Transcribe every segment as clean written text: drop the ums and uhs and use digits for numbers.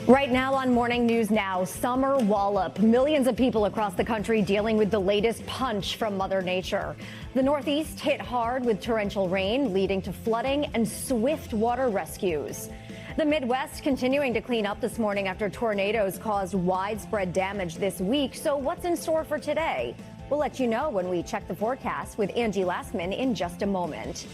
Right now on Morning News Now, summer wallop. Millions of people across the country dealing with the latest punch from Mother Nature. The Northeast hit hard with torrential rain, leading to flooding and swift water rescues. The Midwest continuing to clean up this morning after tornadoes caused widespread damage this week. So what's in store for today? We'll let you know when we check the forecast with Angie Lastman in just a moment.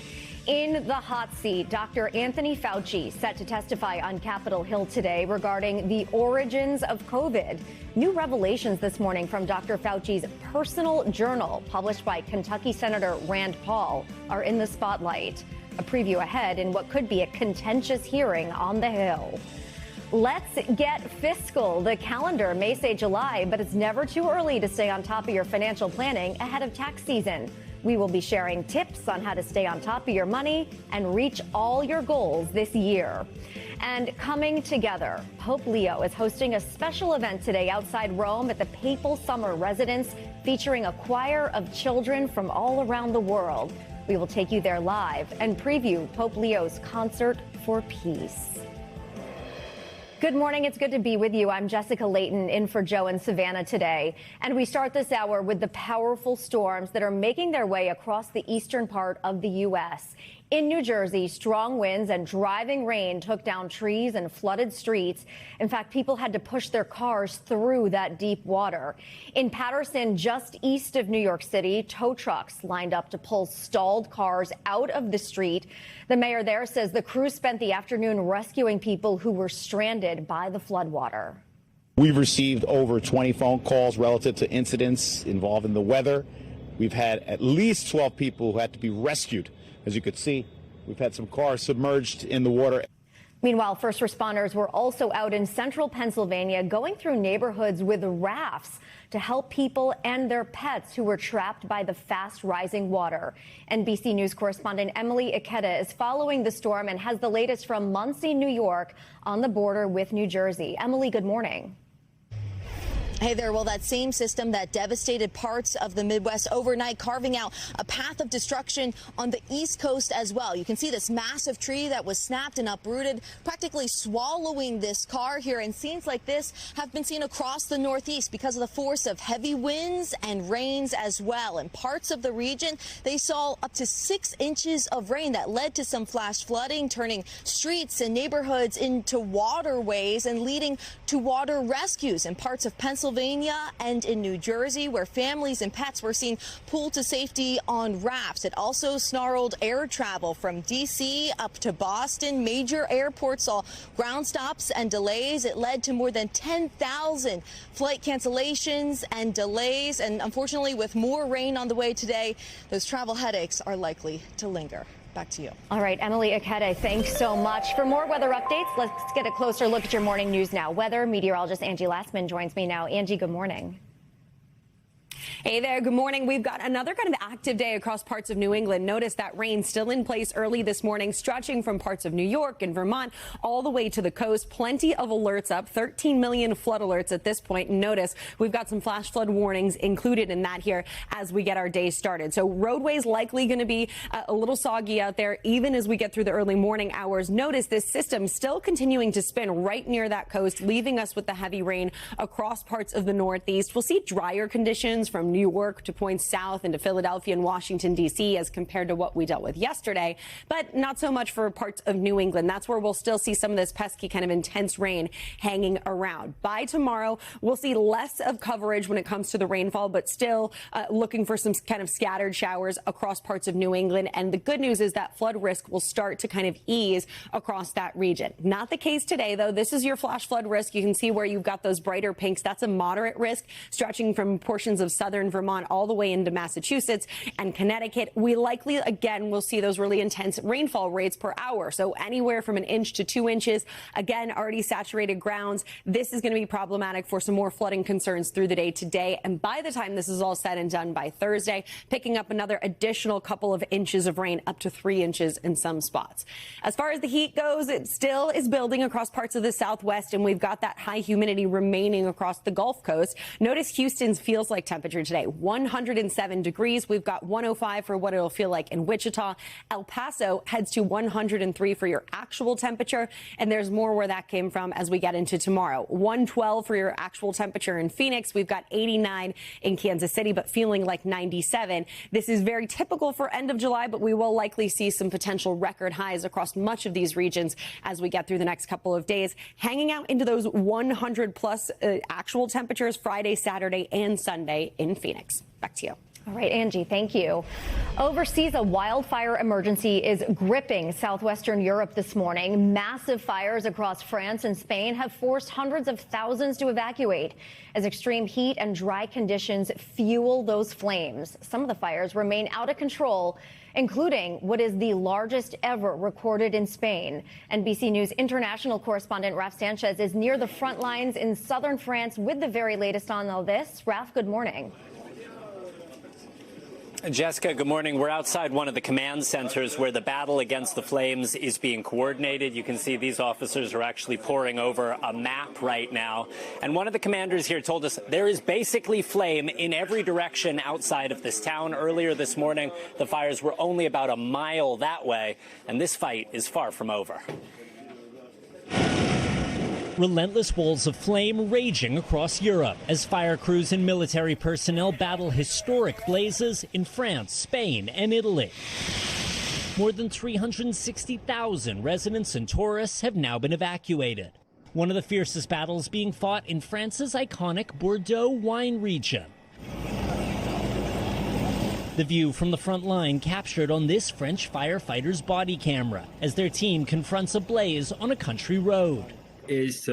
In the hot seat, Dr. Anthony Fauci set to testify on Capitol Hill today regarding the origins of COVID. New revelations this morning from Dr. Fauci's personal journal, published by Kentucky Senator Rand Paul, are in the spotlight. A preview ahead in what could be a contentious hearing on the Hill. Let's get fiscal. The calendar may say July, but it's never too early to stay on top of your financial planning ahead of tax season. We will be sharing tips on how to stay on top of your money and reach all your goals this year. And coming together, Pope Leo is hosting a special event today outside Rome at the Papal Summer Residence, featuring a choir of children from all around the world. We will take you there live and preview Pope Leo's concert for peace. Good morning. It's good to be with you. I'm Jessica Layton in for Joe and Savannah today. And we start this hour with the powerful storms that are making their way across the eastern part of the U.S. In New Jersey, strong winds and driving rain took down trees and flooded streets. In fact, people had to push their cars through that deep water. In Paterson, just east of New York City, tow trucks lined up to pull stalled cars out of the street. The mayor there says the crew spent the afternoon rescuing people who were stranded by the floodwater. We've received over 20 phone calls relative to incidents involving the weather. We've had at least 12 people who had to be rescued. As you could see, we've had some cars submerged in the water. Meanwhile, first responders were also out in central Pennsylvania going through neighborhoods with rafts to help people and their pets who were trapped by the fast rising water. NBC News correspondent Emily Ikeda is following the storm and has the latest from Muncie, New York, on the border with New Jersey. Emily, good morning. Hey there. Well, that same system that devastated parts of the Midwest overnight, carving out a path of destruction on the East Coast as well. You can see this massive tree that was snapped and uprooted, practically swallowing this car here. And scenes like this have been seen across the Northeast because of the force of heavy winds and rains as well. In parts of the region, they saw up to 6 inches of rain that led to some flash flooding, turning streets and neighborhoods into waterways and leading to water rescues in parts of Pennsylvania and in New Jersey, where families and pets were seen pulled to safety on rafts. It also snarled air travel from D.C. up to Boston. Major airports saw ground stops and delays. It led to more than 10,000 flight cancellations and delays. And unfortunately, with more rain on the way today, those travel headaches are likely to linger. Back to you. All right, Emily Ikeda, thanks so much. For more weather updates, let's get a closer look at your Morning News Now. Weather meteorologist Angie Lastman joins me now. Angie, good morning. Hey there. Good morning. We've got another kind of active day across parts of New England. Notice that rain still in place early this morning, stretching from parts of New York and Vermont all the way to the coast. Plenty of alerts up, 13 million flood alerts at this point. And notice we've got some flash flood warnings included in that here as we get our day started. So roadways likely going to be a little soggy out there even as we get through the early morning hours. Notice this system still continuing to spin right near that coast, leaving us with the heavy rain across parts of the Northeast. We'll see drier conditions from New York to points south into Philadelphia and Washington, D.C. as compared to what we dealt with yesterday, but not so much for parts of New England. That's where we'll still see some of this pesky kind of intense rain hanging around. By tomorrow, we'll see less of coverage when it comes to the rainfall, but still looking for some kind of scattered showers across parts of New England. And the good news is that flood risk will start to kind of ease across that region. Not the case today, though. This is your flash flood risk. You can see where you've got those brighter pinks. That's a moderate risk stretching from portions of southern Vermont all the way into Massachusetts and Connecticut. We likely, again, will see those really intense rainfall rates per hour. So anywhere from 1 inch to 2 inches. Again, already saturated grounds. This is going to be problematic for some more flooding concerns through the day today. And by the time this is all said and done by Thursday, picking up another additional couple of inches of rain, up to 3 inches in some spots. As far as the heat goes, it still is building across parts of the Southwest, and we've got that high humidity remaining across the Gulf Coast. Notice Houston's feels like temperature today. 107 degrees. We've got 105 for what it'll feel like in Wichita. El Paso heads to 103 for your actual temperature. And there's more where that came from as we get into tomorrow. 112 for your actual temperature in Phoenix. We've got 89 in Kansas City, but feeling like 97. This is very typical for end of July, but we will likely see some potential record highs across much of these regions as we get through the next couple of days, hanging out into those 100 plus actual temperatures Friday, Saturday, and Sunday in Phoenix. Back to you. All right, Angie, thank you. Overseas, a wildfire emergency is gripping southwestern Europe this morning. Massive fires across France and Spain have forced hundreds of thousands to evacuate as extreme heat and dry conditions fuel those flames. Some of the fires remain out of control, including what is the largest ever recorded in Spain. NBC News international correspondent Raf Sanchez is near the front lines in southern France with the very latest on all this. Raf, good morning. Jessica, good morning. We're outside one of the command centers where the battle against the flames is being coordinated. You can see these officers are actually poring over a map right now. And one of the commanders here told us there is basically flame in every direction outside of this town. Earlier this morning, the fires were only about a mile that way, and this fight is far from over. Relentless walls of flame raging across Europe as fire crews and military personnel battle historic blazes in France, Spain, and Italy. More than 360,000 residents and tourists have now been evacuated. One of the fiercest battles being fought in France's iconic Bordeaux wine region. The view from the front line captured on this French firefighter's body camera as their team confronts a blaze on a country road. It's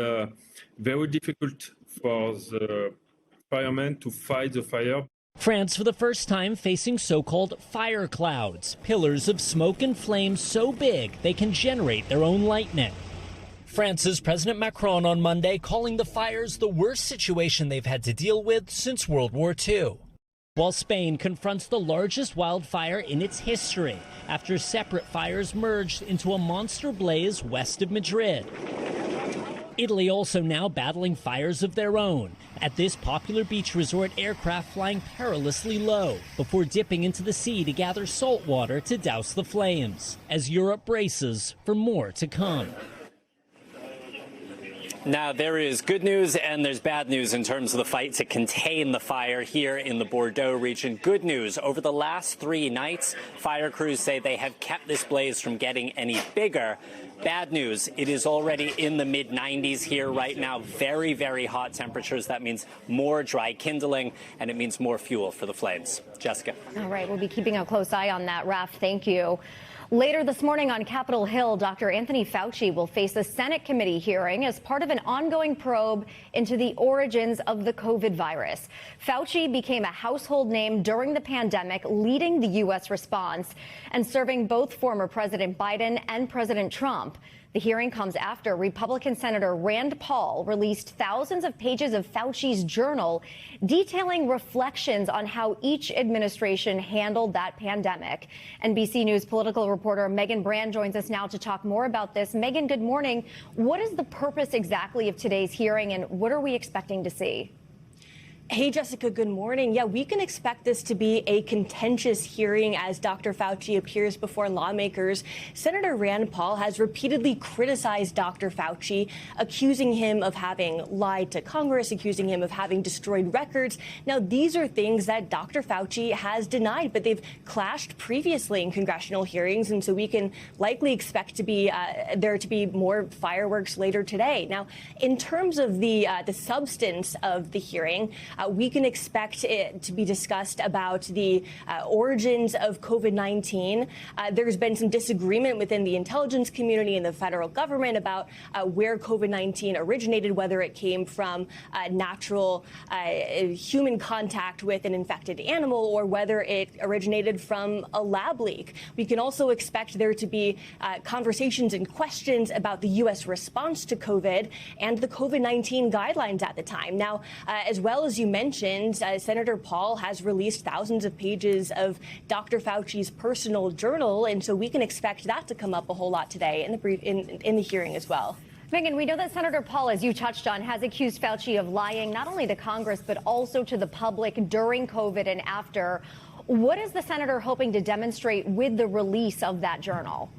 very difficult for the firemen to fight the fire. France for the first time facing so-called fire clouds, pillars of smoke and flame so big they can generate their own lightning. France's President Macron on Monday calling the fires the worst situation they've had to deal with since World War II. While Spain confronts the largest wildfire in its history after separate fires merged into a monster blaze west of Madrid. Italy also now battling fires of their own. At this popular beach resort, aircraft flying perilously low before dipping into the sea to gather salt water to douse the flames, as Europe braces for more to come. Now, there is good news and there's bad news in terms of the fight to contain the fire here in the Bordeaux region. Good news, over the last 3 nights, fire crews say they have kept this blaze from getting any bigger. Bad news, it is already in the mid-90s here right now. Very, very hot temperatures. That means more dry kindling, and it means more fuel for the flames. Jessica. All right, we'll be keeping a close eye on that, Raf. Thank you. Later this morning on Capitol Hill, Dr. Anthony Fauci will face a Senate committee hearing as part of an ongoing probe into the origins of the COVID virus. Fauci became a household name during the pandemic, leading the U.S. response and serving both former President Biden and President Trump. The hearing comes after Republican Senator Rand Paul released thousands of pages of Fauci's journal detailing reflections on how each administration handled that pandemic. NBC News political reporter Megan Brand joins us now to talk more about this. Megan, good morning. What is the purpose exactly of today's hearing, and what are we expecting to see? Hey, Jessica, good morning. Yeah, we can expect this to be a contentious hearing as Dr. Fauci appears before lawmakers. Senator Rand Paul has repeatedly criticized Dr. Fauci, accusing him of having lied to Congress, accusing him of having destroyed records. Now, these are things that Dr. Fauci has denied, but they've clashed previously in congressional hearings, and so we can likely expect to be there to be more fireworks later today. Now, in terms of the substance of the hearing, we can expect it to be discussed about the origins of COVID-19. There's been some disagreement within the intelligence community and the federal government about where COVID-19 originated, whether it came from natural human contact with an infected animal or whether it originated from a lab leak. We can also expect there to be conversations and questions about the U.S. response to COVID and the COVID-19 guidelines at the time. Now, as well as you mentioned, Senator Paul has released thousands of pages of Dr. Fauci's personal journal, and so we can expect that to come up a whole lot today in the hearing as well. Megan, we know that Senator Paul, as you touched on, has accused Fauci of lying not only to Congress, but also to the public during COVID and after. What is the senator hoping to demonstrate with the release of that journal?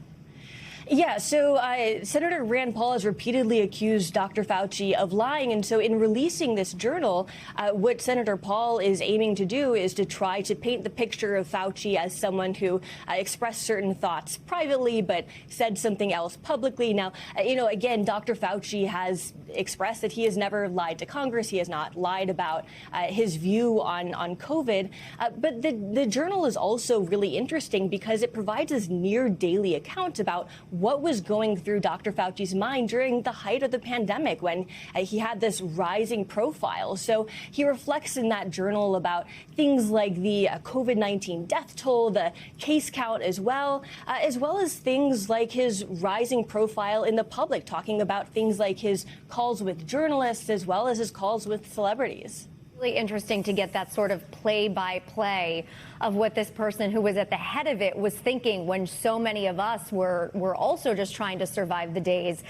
Yeah, so Senator Rand Paul has repeatedly accused Dr. Fauci of lying. And so in releasing this journal, what Senator Paul is aiming to do is to try to paint the picture of Fauci as someone who expressed certain thoughts privately, but said something else publicly. Now, again, Dr. Fauci has expressed that he has never lied to Congress. He has not lied about his view on COVID. But the journal is also really interesting because it provides this near daily account about what was going through Dr. Fauci's mind during the height of the pandemic when he had this rising profile. So he reflects in that journal about things like the COVID-19 death toll, the case count as well as things like his rising profile in the public, talking about things like his calls with journalists as well as his calls with celebrities. Really interesting to get that sort of play-by-play of what this person who was at the head of it was thinking when so many of us were also just trying to survive the days.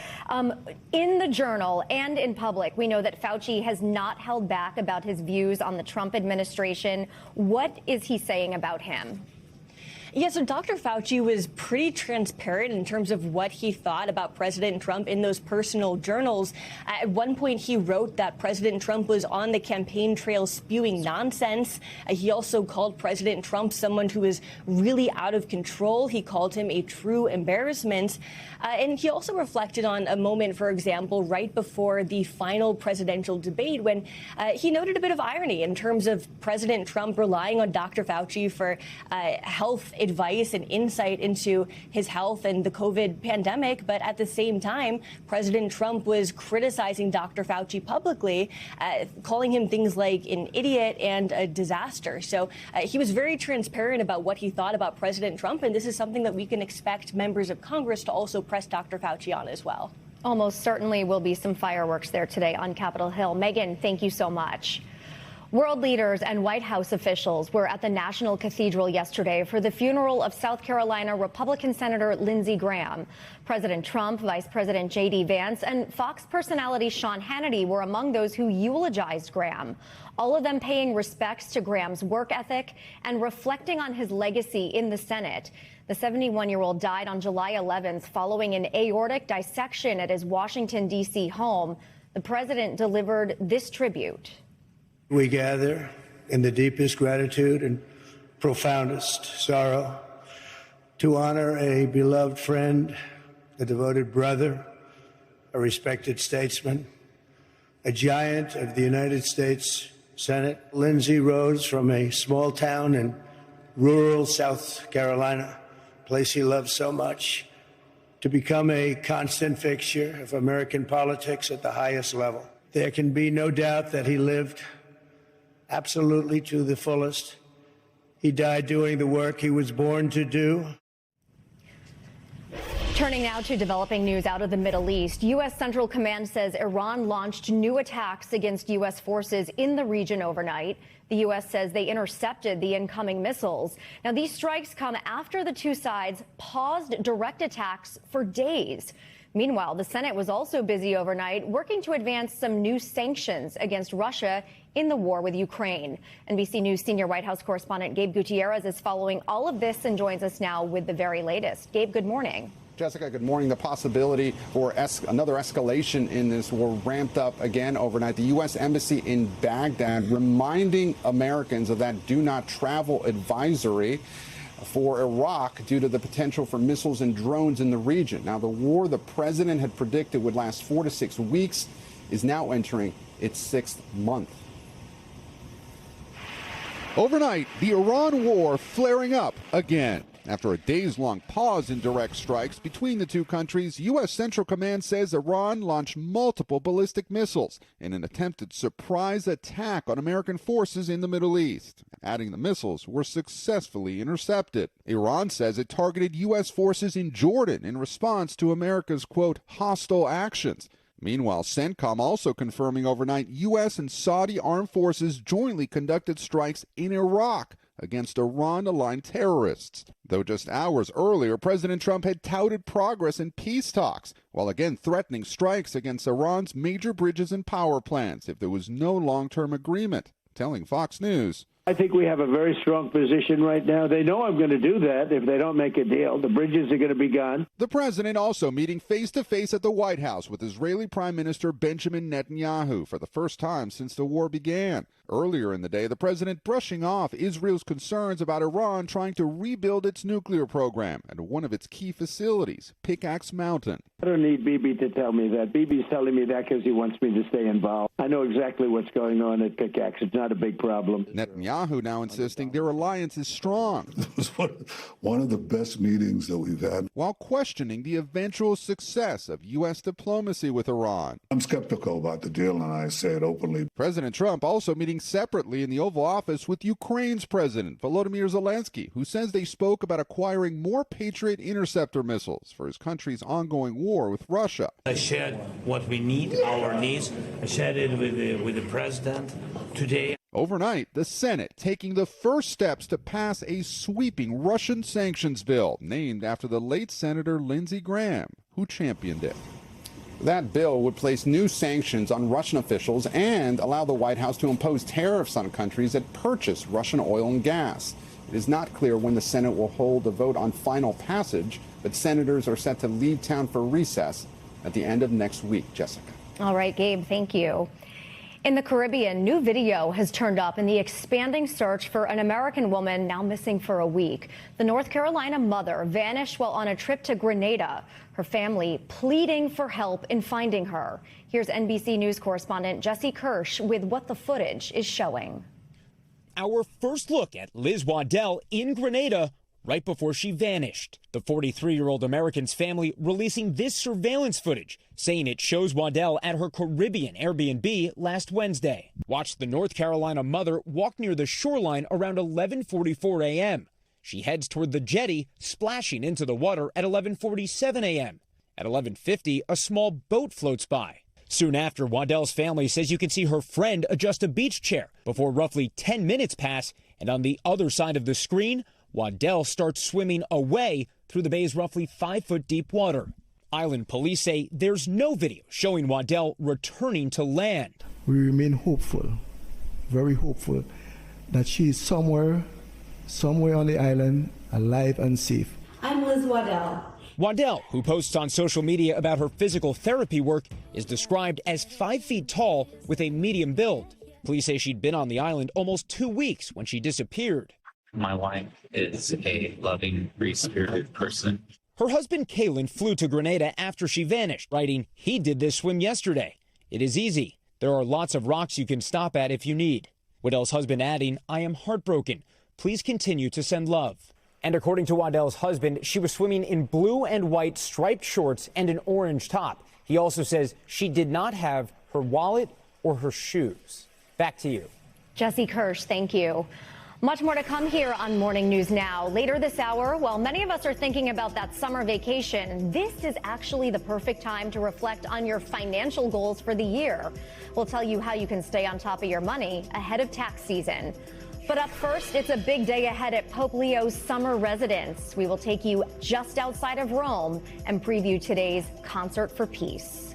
In the journal and in public, we know that Fauci has not held back about his views on the Trump administration. What is he saying about him? Yeah, so Dr. Fauci was pretty transparent in terms of what he thought about President Trump in those personal journals. At one point, he wrote that President Trump was on the campaign trail spewing nonsense. He also called President Trump someone who is really out of control. He called him a true embarrassment. And he also reflected on a moment, for example, right before the final presidential debate when he noted a bit of irony in terms of President Trump relying on Dr. Fauci for health advice and insight into his health and the COVID pandemic. But at the same time, President Trump was criticizing Dr. Fauci publicly, calling him things like an idiot and a disaster. So he was very transparent about what he thought about President Trump. And this is something that we can expect members of Congress to also press Dr. Fauci on as well. Almost certainly will be some fireworks there today on Capitol Hill. Megan, thank you so much. World leaders and White House officials were at the National Cathedral yesterday for the funeral of South Carolina Republican Senator Lindsey Graham. President Trump, Vice President J.D. Vance, and Fox personality Sean Hannity were among those who eulogized Graham, all of them paying respects to Graham's work ethic and reflecting on his legacy in the Senate. The 71-year-old died on July 11th following an aortic dissection at his Washington, D.C. home. The president delivered this tribute. We gather in the deepest gratitude and profoundest sorrow to honor a beloved friend, a devoted brother, a respected statesman, a giant of the United States Senate. Lindsey rose from a small town in rural South Carolina, a place he loved so much, to become a constant fixture of American politics at the highest level. There can be no doubt that he lived absolutely to the fullest. He died doing the work he was born to do. Turning now to developing news out of the Middle East. U.S. Central Command says Iran launched new attacks against U.S. forces in the region overnight. The U.S. says they intercepted the incoming missiles. Now, these strikes come after the two sides paused direct attacks for days. Meanwhile, the Senate was also busy overnight working to advance some new sanctions against Russia in the war with Ukraine. NBC News senior White House correspondent Gabe Gutierrez is following all of this and joins us now with the very latest. Gabe, good morning. Jessica, good morning. The possibility for another escalation in this war ramped up again overnight. The U.S. Embassy in Baghdad reminding Americans of that do not travel advisory for Iraq due to the potential for missiles and drones in the region. Now, the war the president had predicted would last 4 to 6 weeks is now entering its 6th month. Overnight, the Iran war flaring up again. After a days-long pause in direct strikes between the two countries, U.S. Central Command says Iran launched multiple ballistic missiles in an attempted surprise attack on American forces in the Middle East. Adding the missiles were successfully intercepted. Iran says it targeted U.S. forces in Jordan in response to America's, quote, hostile actions. Meanwhile, CENTCOM also confirming overnight U.S. and Saudi armed forces jointly conducted strikes in Iraq against Iran-aligned terrorists. Though just hours earlier, President Trump had touted progress in peace talks, while again threatening strikes against Iran's major bridges and power plants if there was no long-term agreement, telling Fox News. I think we have a very strong position right now. They know I'm going to do that if they don't make a deal. The bridges are going to be gone. The president also meeting face-to-face at the White House with Israeli Prime Minister Benjamin Netanyahu for the first time since the war began. Earlier in the day, the president brushing off Israel's concerns about Iran trying to rebuild its nuclear program at one of its key facilities, Pickaxe Mountain. I don't need Bibi to tell me that. Bibi's telling me that because he wants me to stay involved. I know exactly what's going on at Pickaxe. It's not a big problem. Netanyahu now insisting their alliance is strong. It was one of the best meetings that we've had. While questioning the eventual success of U.S. diplomacy with Iran. I'm skeptical about the deal, and I say it openly. President Trump also meeting separately in the Oval Office with Ukraine's President Volodymyr Zelensky, who says they spoke about acquiring more Patriot interceptor missiles for his country's ongoing war with Russia. I shared what we need, our needs. I shared it with the president today. Overnight, the Senate taking the first steps to pass a sweeping Russian sanctions bill named after the late Senator Lindsey Graham, who championed it. That bill would place new sanctions on Russian officials and allow the White House to impose tariffs on countries that purchase Russian oil and gas. It is not clear when the Senate will hold a vote on final passage, but senators are set to leave town for recess at the end of next week. Jessica. All right, Gabe, thank you. In the Caribbean, new video has turned up in the expanding search for an American woman now missing for a week. The North Carolina mother vanished while on a trip to Grenada. Her family pleading for help in finding her. Here's NBC News correspondent Jesse Kirsch with what the footage is showing. Our first look at Liz Waddell in Grenada right before she vanished. The 43-year-old American's family releasing this surveillance footage, saying it shows Waddell at her Caribbean Airbnb last Wednesday. Watch the North Carolina mother walk near the shoreline around 11:44 a.m. She heads toward the jetty, splashing into the water at 11:47 a.m. At 11:50, a small boat floats by. Soon after, Waddell's family says you can see her friend adjust a beach chair before roughly 10 minutes pass, and on the other side of the screen, Waddell starts swimming away through the bay's roughly 5-foot deep water. Island police say there's no video showing Waddell returning to land. We remain hopeful, very hopeful, that she is somewhere on the island, alive and safe. I'm Liz Waddell. Waddell, who posts on social media about her physical therapy work, is described as 5 feet tall with a medium build. Police say she'd been on the island almost 2 weeks when she disappeared. My wife is a loving, free-spirited person. Her husband, Kalen, flew to Grenada after she vanished, writing, "He did this swim yesterday. It is easy. There are lots of rocks you can stop at if you need." Waddell's husband adding, "I am heartbroken. Please continue to send love." And according to Waddell's husband, she was swimming in blue and white striped shorts and an orange top. He also says she did not have her wallet or her shoes. Back to you. Jesse Kirsch, thank you. Much more to come here on Morning News Now. Later this hour, while many of us are thinking about that summer vacation, this is actually the perfect time to reflect on your financial goals for the year. We'll tell you how you can stay on top of your money ahead of tax season. But up first, it's a big day ahead at Pope Leo's summer residence. We will take you just outside of Rome and preview today's Concert for Peace.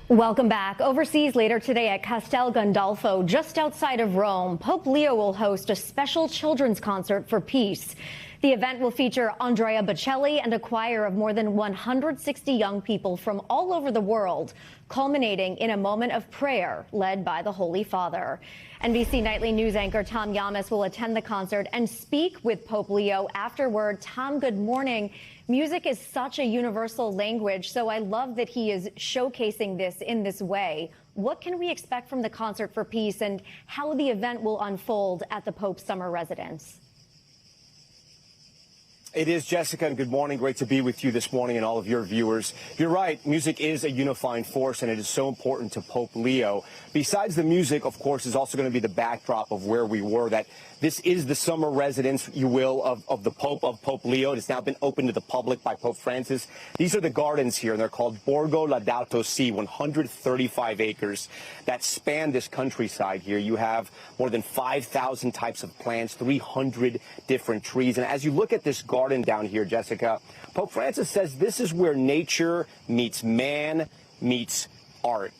Welcome back. Overseas later today at Castel Gandolfo, just outside of Rome, Pope Leo will host a special children's concert for peace. The event will feature Andrea Bocelli and a choir of more than 160 young people from all over the world, culminating in a moment of prayer led by the Holy Father. NBC Nightly News anchor Tom Yamas will attend the concert and speak with Pope Leo afterward. Tom, good morning. Music is such a universal language, so I love that he is showcasing this in this way. What can we expect from the Concert for Peace and how the event will unfold at the Pope's summer residence? It is, Jessica, and good morning. Great to be with you this morning and all of your viewers. You're right. Music is a unifying force, and it is so important to Pope Leo. Besides the music, of course, is also going to be the backdrop of where we were, that this is the summer residence, you will, of the Pope, of Pope Leo. It has now been opened to the public by Pope Francis. These are the gardens here, and they're called Borgo Laudato Si, 135 acres that span this countryside here. You have more than 5,000 types of plants, 300 different trees. And as you look at this garden down here, Jessica, Pope Francis says this is where nature meets man meets art.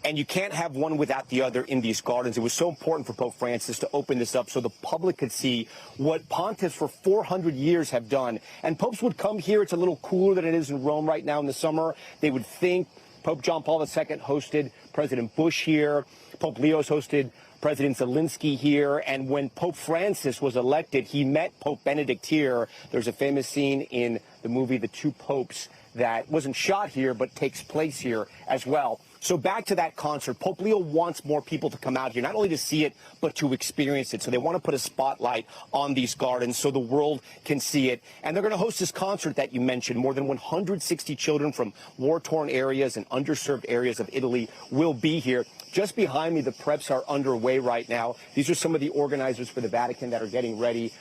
And you can't have one without the other in these gardens. It was so important for Pope Francis to open this up so the public could see what pontiffs for 400 years have done. And popes would come here. It's a little cooler than it is in Rome right now in the summer. They would think. Pope John Paul II hosted President Bush here. Pope Leo's hosted President Zelensky here. And when Pope Francis was elected, he met Pope Benedict here. There's a famous scene in the movie The Two Popes that wasn't shot here, but takes place here as well. So back to that concert, Pope Leo wants more people to come out here, not only to see it, but to experience it. So they want to put a spotlight on these gardens so the world can see it. And they're going to host this concert that you mentioned. More than 160 children from war-torn areas and underserved areas of Italy will be here. Just behind me, the preps are underway right now. These are some of the organizers for the Vatican that are getting ready.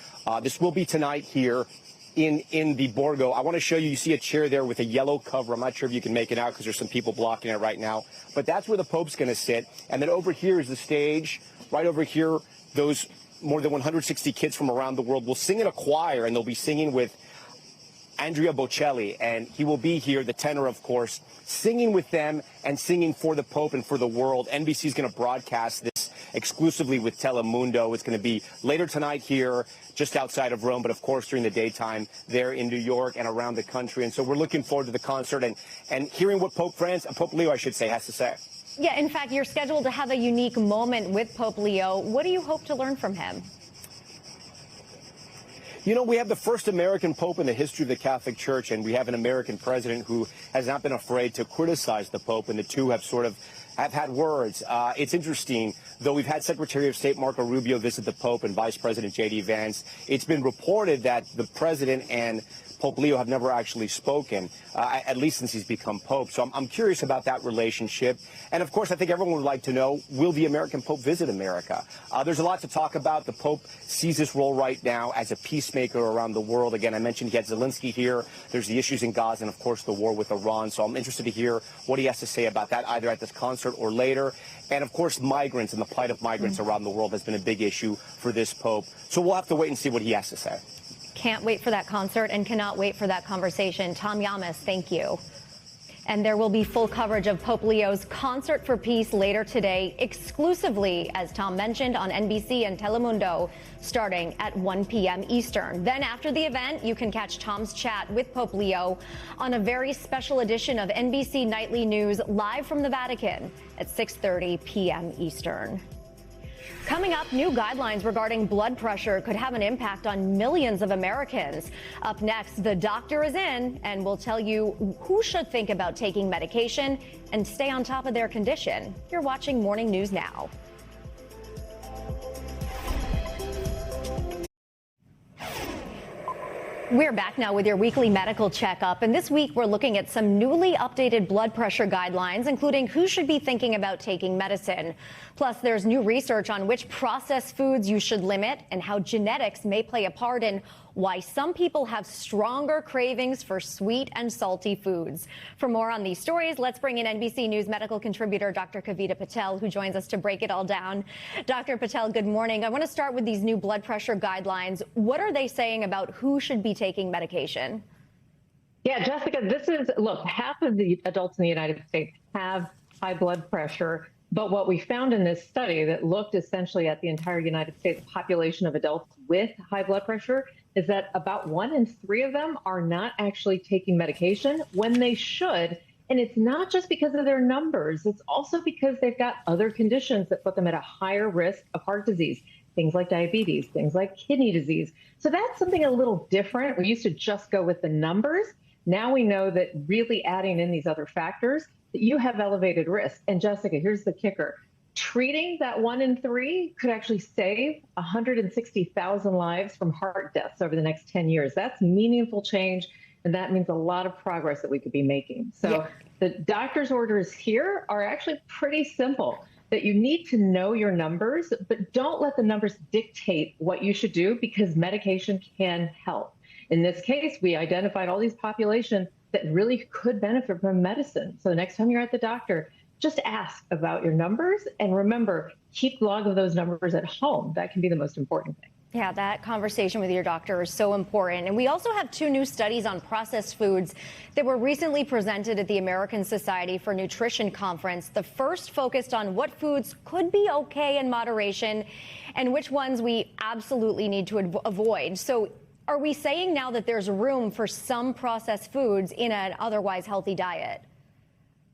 This will be tonight here in the Borgo. I want to show you, you see a chair there with a yellow cover. I'm not sure if you can make it out because there's some people blocking it right now. But that's where the Pope's going to sit. And then over here is the stage. Right over here, those more than 160 kids from around the world will sing in a choir, and they'll be singing with Andrea Bocelli, and he will be here, the tenor, of course, singing with them and singing for the Pope and for the world. NBC is going to broadcast this exclusively with Telemundo. It's going to be later tonight here, just outside of Rome, but of course during the daytime there in New York and around the country. And so we're looking forward to the concert and hearing what Pope Leo, I should say, has to say. Yeah, in fact, you're scheduled to have a unique moment with Pope Leo. What do you hope to learn from him? You know, we have the first American Pope in the history of the Catholic Church, and we have an American president who has not been afraid to criticize the Pope, and the two have had words. It's interesting, though we've had Secretary of State Marco Rubio visit the Pope and Vice President J.D. Vance. It's been reported that the president and Pope Leo have never actually spoken, at least since he's become Pope. So I'm curious about that relationship. And, of course, I think everyone would like to know, will the American Pope visit America? There's a lot to talk about. The Pope sees this role right now as a peacemaker around the world. Again, I mentioned he had Zelensky here. There's the issues in Gaza and, of course, the war with Iran. So I'm interested to hear what he has to say about that, either at this concert or later. And, of course, migrants and the plight of migrants around the world has been a big issue for this Pope. So we'll have to wait and see what he has to say. Can't wait for that concert and cannot wait for that conversation. Tom Yamas, thank you. And there will be full coverage of Pope Leo's Concert for Peace later today, exclusively, as Tom mentioned, on NBC and Telemundo, starting at 1 p.m. Eastern. Then after the event, you can catch Tom's chat with Pope Leo on a very special edition of NBC Nightly News live from the Vatican at 6:30 p.m. Eastern. Coming up, new guidelines regarding blood pressure could have an impact on millions of Americans. Up next, the doctor is in and will tell you who should think about taking medication and stay on top of their condition. You're watching Morning News Now. We're back now with your weekly medical checkup. And this week, we're looking at some newly updated blood pressure guidelines, including who should be thinking about taking medicine. Plus, there's new research on which processed foods you should limit and how genetics may play a part in why some people have stronger cravings for sweet and salty foods. For more on these stories, let's bring in NBC News medical contributor Dr. Kavita Patel, who joins us to break it all down. Dr. Patel, good morning. I want to start with these new blood pressure guidelines. What are they saying about who should be taking medication? Yeah, Jessica, look, half of the adults in the United States have high blood pressure. But what we found in this study that looked essentially at the entire United States population of adults with high blood pressure is that about 1 in 3 of them are not actually taking medication when they should. And it's not just because of their numbers. It's also because they've got other conditions that put them at a higher risk of heart disease, things like diabetes, things like kidney disease. So that's something a little different. We used to just go with the numbers. Now we know that really adding in these other factors, that you have elevated risk. And Jessica, here's the kicker. treating that 1 in 3 could actually save 160,000 lives from heart deaths over the next 10 years. That's meaningful change, and that means a lot of progress that we could be making. So the doctor's orders here are actually pretty simple, that you need to know your numbers, but don't let the numbers dictate what you should do, because medication can help. In this case, we identified all these populations that really could benefit from medicine. So the next time you're at the doctor, just ask about your numbers, and remember, keep log of those numbers at home. That can be the most important thing. Yeah, that conversation with your doctor is so important. And we also have 2 new studies on processed foods that were recently presented at the American Society for Nutrition conference. The first focused on what foods could be okay in moderation and which ones we absolutely need to avoid. So are we saying now that there's room for some processed foods in an otherwise healthy diet?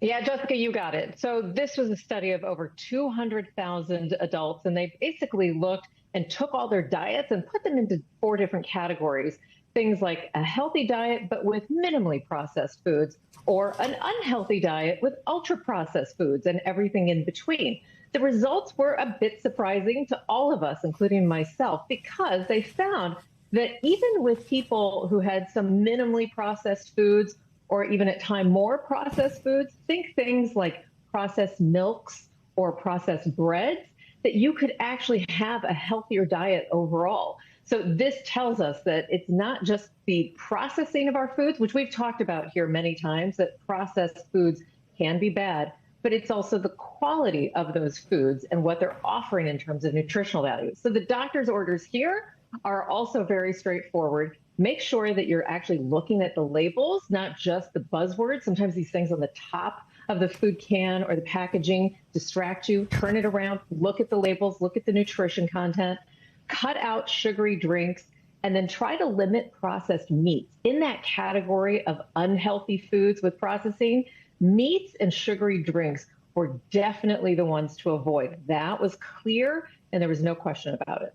Yeah, Jessica, you got it. So this was a study of over 200,000 adults, and they basically looked and took all their diets and put them into 4 different categories. Things like a healthy diet, but with minimally processed foods, or an unhealthy diet with ultra-processed foods, and everything in between. The results were a bit surprising to all of us, including myself, because they found that even with people who had some minimally processed foods, or even at time more processed foods, think things like processed milks or processed breads, that you could actually have a healthier diet overall. So this tells us that it's not just the processing of our foods, which we've talked about here many times, that processed foods can be bad, but it's also the quality of those foods and what they're offering in terms of nutritional value. So the doctor's orders here are also very straightforward. Make sure that you're actually looking at the labels, not just the buzzwords. Sometimes these things on the top of the food can or the packaging distract you. Turn it around, look at the labels, look at the nutrition content, cut out sugary drinks, and then try to limit processed meats. In that category of unhealthy foods with processing, meats and sugary drinks were definitely the ones to avoid. That was clear, and there was no question about it.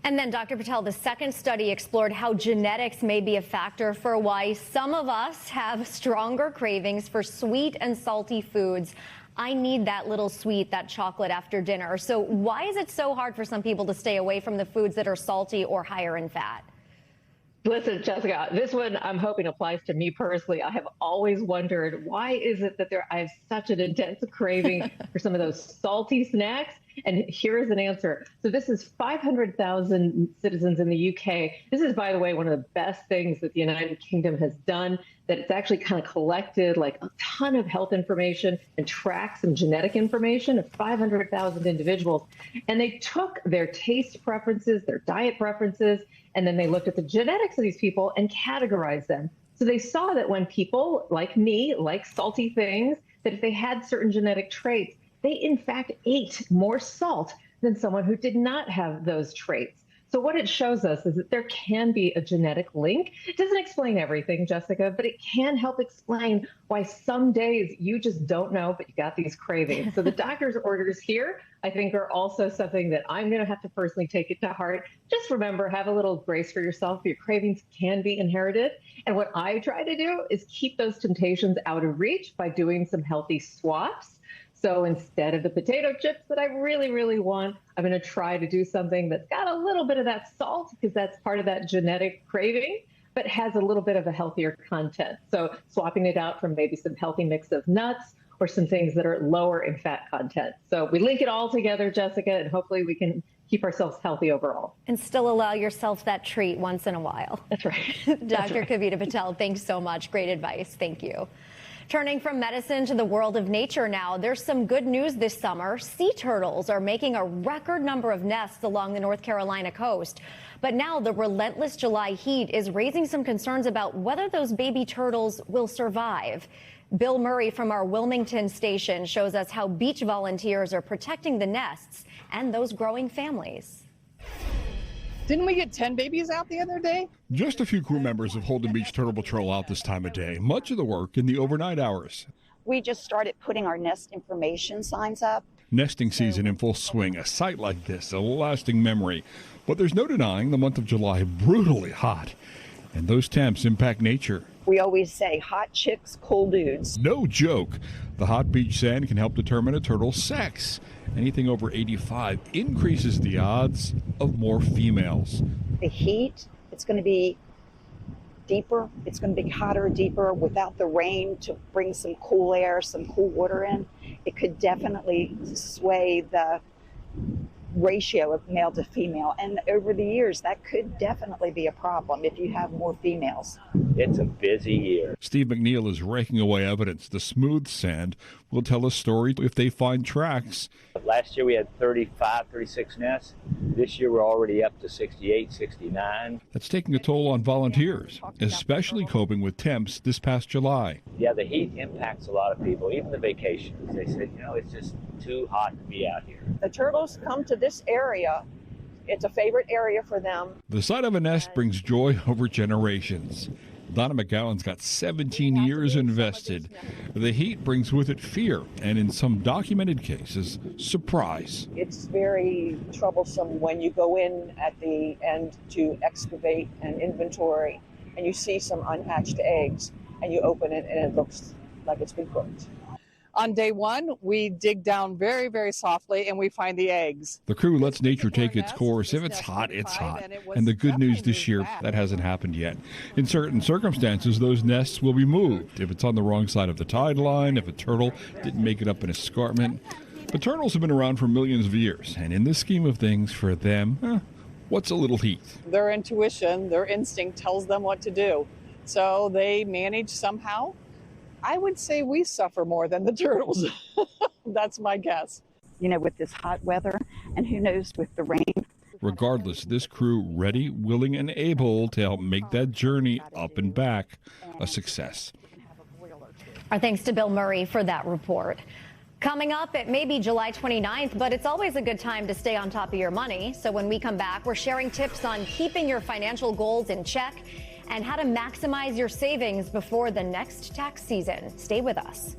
And then, Dr. Patel, the second study explored how genetics may be a factor for why some of us have stronger cravings for sweet and salty foods. I need that little sweet, that chocolate after dinner. So why is it so hard for some people to stay away from the foods that are salty or higher in fat? Listen, Jessica, this one I'm hoping applies to me personally. I have always wondered, why is it that I have such an intense craving for some of those salty snacks? And here is an answer. So this is 500,000 citizens in the UK. This is, by the way, one of the best things that the United Kingdom has done, that it's actually kind of collected like a ton of health information and tracked some genetic information of 500,000 individuals. And they took their taste preferences, their diet preferences, and then they looked at the genetics of these people and categorized them. So they saw that when people like me like salty things, that if they had certain genetic traits, they in fact ate more salt than someone who did not have those traits. So what it shows us is that there can be a genetic link. It doesn't explain everything, Jessica, but it can help explain why some days you just don't know, but you got these cravings. So the doctor's orders here, I think, are also something that I'm going to have to personally take it to heart. Just remember, have a little grace for yourself. Your cravings can be inherited. And what I try to do is keep those temptations out of reach by doing some healthy swaps. So instead of the potato chips that I really, really want, I'm going to try to do something that's got a little bit of that salt, because that's part of that genetic craving, but has a little bit of a healthier content. So swapping it out from maybe some healthy mix of nuts or some things that are lower in fat content. So we link it all together, Jessica, and hopefully we can keep ourselves healthy overall. And still allow yourself that treat once in a while. That's right. Dr. Kavita Patel, thanks so much. Great advice. Thank you. Turning from medicine to the world of nature now, there's some good news this summer. Sea turtles are making a record number of nests along the North Carolina coast. But now the relentless July heat is raising some concerns about whether those baby turtles will survive. Bill Murray from our Wilmington station shows us how beach volunteers are protecting the nests and those growing families. Didn't we get 10 babies out the other day? Just a few crew members of Holden Beach Turtle Patrol out this time of day. Much of the work in the overnight hours. We just started putting our nest information signs up. Nesting season in full swing. A sight like this, a lasting memory. But there's no denying the month of July brutally hot. And those temps impact nature. We always say hot chicks, cool dudes. No joke. The hot beach sand can help determine a turtle's sex. Anything over 85 increases the odds of more females. The heat, it's going to be deeper. It's going to be hotter, deeper. Without the rain to bring some cool air, some cool water in, it could definitely sway the ratio of male to female. And over the years, that could definitely be a problem if you have more females. It's a busy year. Steve McNeil is raking away evidence. The smooth sand will tell a story if they find tracks. Last year we had 35, 36 nests. This year we're already up to 68, 69. That's taking a toll on volunteers, especially coping with temps this past July. Yeah, the heat impacts a lot of people, even the vacations. They said, it's just too hot to be out here. The turtles come to this area. It's a favorite area for them. The sight of a nest brings joy over generations. Donna McGowan's got 17 years invested. The heat brings with it fear, and in some documented cases, surprise. It's very troublesome when you go in at the end to excavate and inventory, and you see some unhatched eggs, and you open it, and it looks like it's been cooked. On day one, we dig down very, very softly and we find the eggs. The crew lets nature take its course. If it's hot, it's hot. And the good news this year, that hasn't happened yet. In certain circumstances, those nests will be moved. If it's on the wrong side of the tide line, if a turtle didn't make it up an escarpment. But turtles have been around for millions of years. And in this scheme of things, for them, what's a little heat? Their intuition, their instinct tells them what to do. So they manage somehow. I would say we suffer more than the turtles. That's my guess. With this hot weather, and who knows with the rain. Regardless, this crew ready, willing, and able to help make that journey up and back a success. Our thanks to Bill Murray for that report. Coming up, it may be July 29th, but it's always a good time to stay on top of your money. So when we come back, we're sharing tips on keeping your financial goals in check and how to maximize your savings before the next tax season. Stay with us.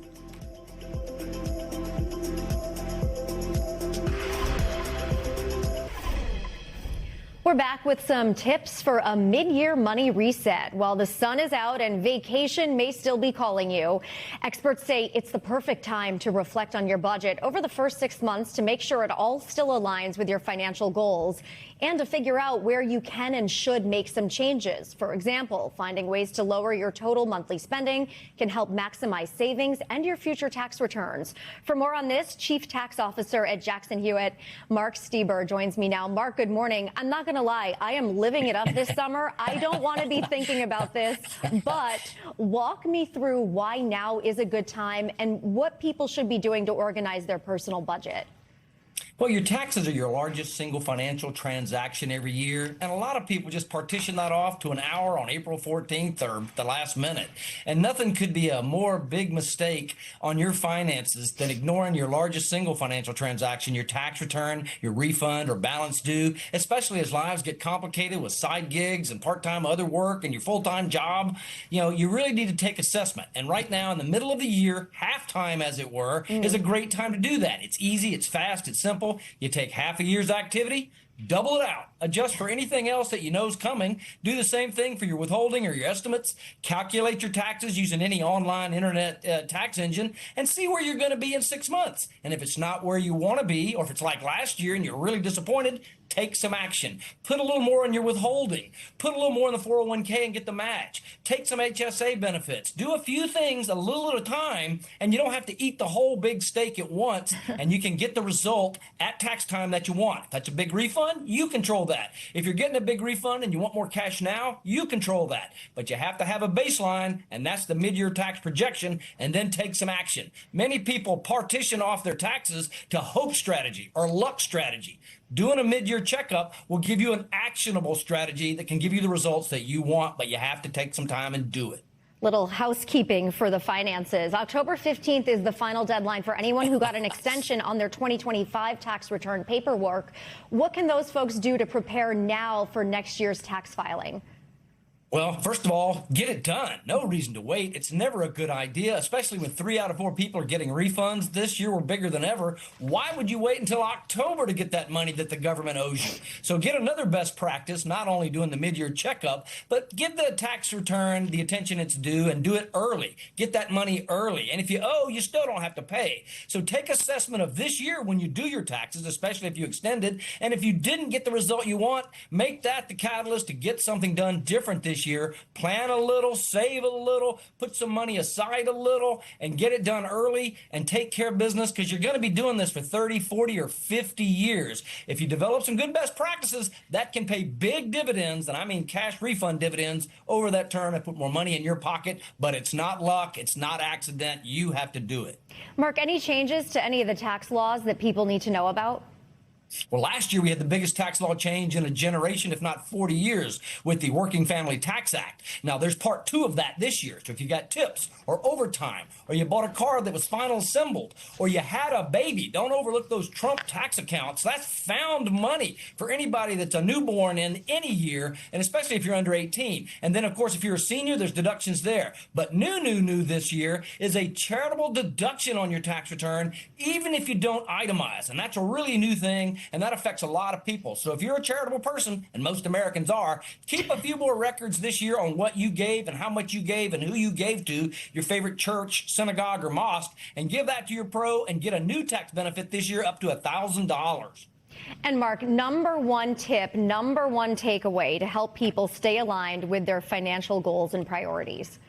We're back with some tips for a mid-year money reset. While the sun is out and vacation may still be calling you, experts say it's the perfect time to reflect on your budget over the first 6 months to make sure it all still aligns with your financial goals and to figure out where you can and should make some changes. For example, finding ways to lower your total monthly spending can help maximize savings and your future tax returns. For more on this, Chief Tax Officer at Jackson Hewitt, Mark Stieber, joins me now. Mark, good morning. I'm not going to lie, I am living it up this summer. I don't want to be thinking about this, but walk me through why now is a good time and what people should be doing to organize their personal budget. Well, your taxes are your largest single financial transaction every year, and a lot of people just partition that off to an hour on April 14th or the last minute. And nothing could be a more big mistake on your finances than ignoring your largest single financial transaction, your tax return, your refund, or balance due, especially as lives get complicated with side gigs and part-time other work and your full-time job. You really need to take assessment. And right now, in the middle of the year, halftime, as it were, is a great time to do that. It's easy, it's fast, it's simple. You take half a year's activity, double it out, adjust for anything else that you know is coming, do the same thing for your withholding or your estimates, calculate your taxes using any online internet tax engine, and see where you're going to be in 6 months. And if it's not where you want to be, or if it's like last year and you're really disappointed, take some action. Put a little more in your withholding. Put a little more in the 401k and get the match. Take some HSA benefits. Do a few things a little at a time, and you don't have to eat the whole big steak at once, and you can get the result at tax time that you want. If that's a big refund, you control that. If you're getting a big refund and you want more cash now, you control that. But you have to have a baseline, and that's the mid-year tax projection, and then take some action. Many people partition off their taxes to hope strategy or luck strategy. Doing a mid-year checkup will give you an actionable strategy that can give you the results that you want, but you have to take some time and do it. Little housekeeping for the finances. October 15th is the final deadline for anyone who got an extension on their 2025 tax return paperwork. What can those folks do to prepare now for next year's tax filing? Well, first of all, get it done. No reason to wait. It's never a good idea, especially when 3 out of 4 people are getting refunds. This year we're bigger than ever. Why would you wait until October to get that money that the government owes you? So get another best practice, not only doing the mid-year checkup, but give the tax return the attention it's due and do it early. Get that money early. And if you owe, you still don't have to pay. So take assessment of this year when you do your taxes, especially if you extended. And if you didn't get the result you want, make that the catalyst to get something done different this year. Plan a little, save a little, put some money aside a little, and get it done early and take care of business, because you're going to be doing this for 30, 40, or 50 years. If you develop some good best practices, that can pay big dividends, and I mean cash refund dividends over that term, and put more money in your pocket. But it's not luck. It's not accident. You have to do it. Mark, any changes to any of the tax laws that people need to know about? Well, last year we had the biggest tax law change in a generation, if not 40 years, with the Working Family Tax Act. Now, there's part 2 of that this year. So if you got tips or overtime, or you bought a car that was final assembled, or you had a baby, don't overlook those Trump tax accounts. That's found money for anybody that's a newborn in any year, and especially if you're under 18. And then, of course, if you're a senior, there's deductions there. But new this year is a charitable deduction on your tax return, even if you don't itemize. And that's a really new thing. And that affects a lot of people. So if you're a charitable person, and most Americans are, keep a few more records this year on what you gave and how much you gave and who you gave to, your favorite church, synagogue, or mosque, and give that to your pro and get a new tax benefit this year up to $1,000. And Mark, number one tip, number one takeaway to help people stay aligned with their financial goals and priorities.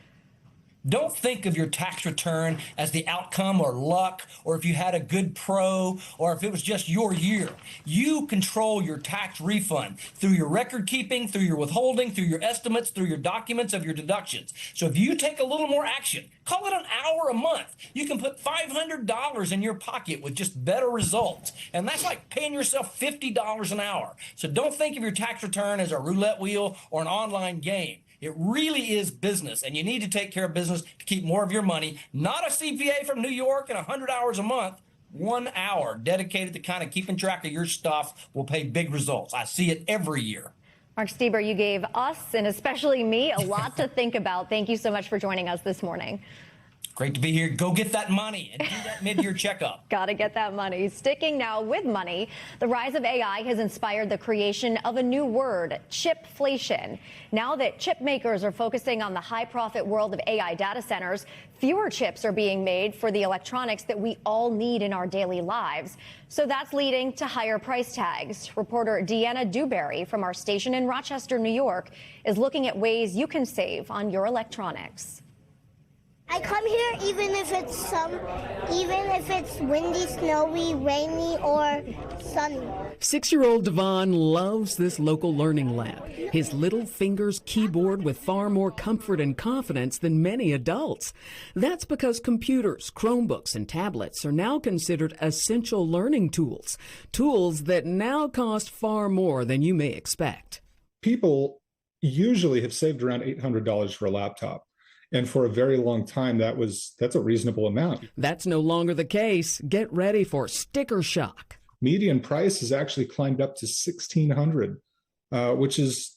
Don't think of your tax return as the outcome or luck, or if you had a good pro, or if it was just your year. You control your tax refund through your record keeping, through your withholding, through your estimates, through your documents of your deductions. So if you take a little more action, call it an hour a month, you can put $500 in your pocket with just better results. And that's like paying yourself $50 an hour. So don't think of your tax return as a roulette wheel or an online game. It really is business, and you need to take care of business to keep more of your money. Not a CPA from New York and 100 hours a month. 1 hour dedicated to kind of keeping track of your stuff will pay big results. I see it every year. Mark Stieber, you gave us, and especially me, a lot to think about. Thank you so much for joining us this morning. Great to be here. Go get that money and do that mid-year checkup. Got to get that money. Sticking now with money, the rise of AI has inspired the creation of a new word, chipflation. Now that chip makers are focusing on the high-profit world of AI data centers, fewer chips are being made for the electronics that we all need in our daily lives. So that's leading to higher price tags. Reporter Deanna Dewberry from our station in Rochester, New York, is looking at ways you can save on your electronics. I come here even if it's windy, snowy, rainy, or sunny. 6-year-old Devon loves this local learning lab. His little fingers keyboard with far more comfort and confidence than many adults. That's because computers, Chromebooks, and tablets are now considered essential learning tools. Tools that now cost far more than you may expect. People usually have saved around $800 for a laptop. And for a very long time, that's a reasonable amount. That's no longer the case. Get ready for sticker shock. Median price has actually climbed up to $1,600, which is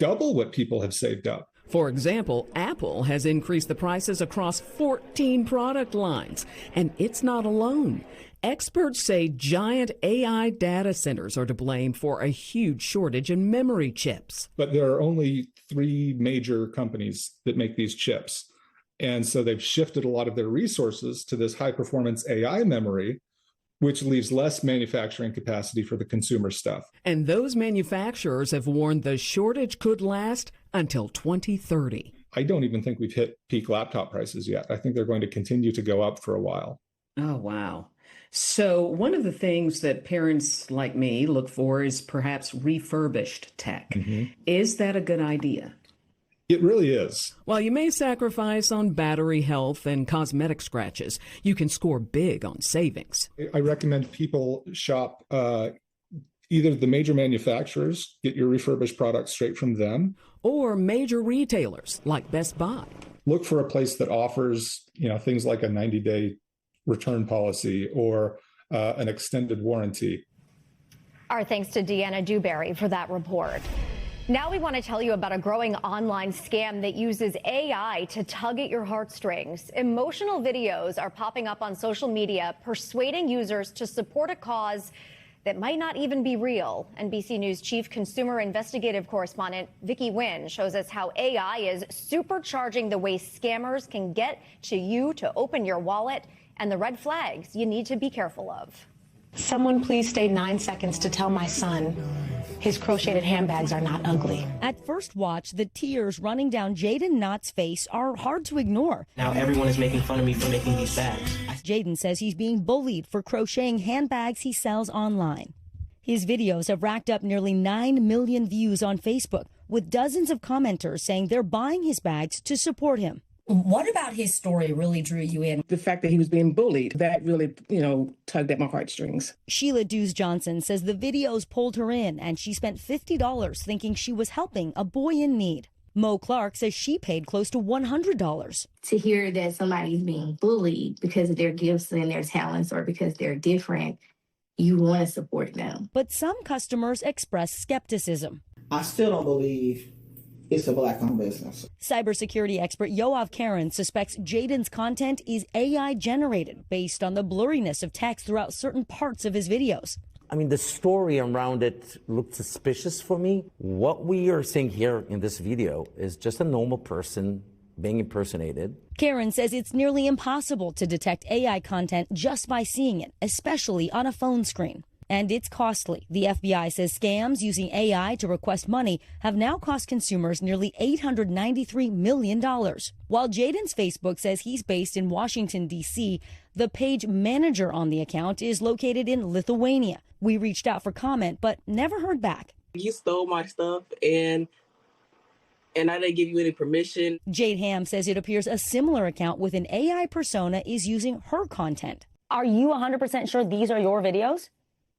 double what people have saved up. For example, Apple has increased the prices across 14 product lines, and it's not alone. Experts say giant AI data centers are to blame for a huge shortage in memory chips. But there are only 3 major companies that make these chips. And so they've shifted a lot of their resources to this high-performance AI memory, which leaves less manufacturing capacity for the consumer stuff. And those manufacturers have warned the shortage could last until 2030. I don't even think we've hit peak laptop prices yet. I think they're going to continue to go up for a while. Oh, wow. So one of the things that parents like me look for is perhaps refurbished tech. Mm-hmm. Is that a good idea? It really is. While you may sacrifice on battery health and cosmetic scratches, you can score big on savings. I recommend people shop either the major manufacturers, get your refurbished products straight from them, or major retailers like Best Buy. Look for a place that offers, things like a 90-day return policy or an extended warranty. Our thanks to Deanna Dewberry for that report. Now we want to tell you about a growing online scam that uses AI to tug at your heartstrings. Emotional videos are popping up on social media, persuading users to support a cause that might not even be real. NBC News chief consumer investigative correspondent Vicky Nguyen shows us how AI is supercharging the way scammers can get to you to open your wallet and the red flags you need to be careful of. Someone please stay 9 seconds to tell my son his crocheted handbags are not ugly. At first watch, the tears running down Jaden Knott's face are hard to ignore. Now everyone is making fun of me for making these bags. Jaden says he's being bullied for crocheting handbags he sells online. His videos have racked up nearly 9 million views on Facebook, with dozens of commenters saying they're buying his bags to support him. What about his story really drew you in? The fact that he was being bullied, that really, tugged at my heartstrings. Sheila Dews Johnson says the videos pulled her in and she spent $50 thinking she was helping a boy in need. Mo Clark says she paid close to $100. To hear that somebody's being bullied because of their gifts and their talents or because they're different, you want to support them. But some customers express skepticism. I still don't believe it's a Black-owned business. Cybersecurity expert Yoav Karen suspects Jaden's content is AI generated based on the blurriness of text throughout certain parts of his videos. I mean, the story around it looked suspicious for me. What we are seeing here in this video is just a normal person being impersonated. Karen says it's nearly impossible to detect AI content just by seeing it, especially on a phone screen. And it's costly. The FBI says scams using AI to request money have now cost consumers nearly $893 million. While Jaden's Facebook says he's based in Washington, D.C., the page manager on the account is located in Lithuania. We reached out for comment, but never heard back. You stole my stuff and I didn't give you any permission. Jade Ham says it appears a similar account with an AI persona is using her content. Are you 100% sure these are your videos?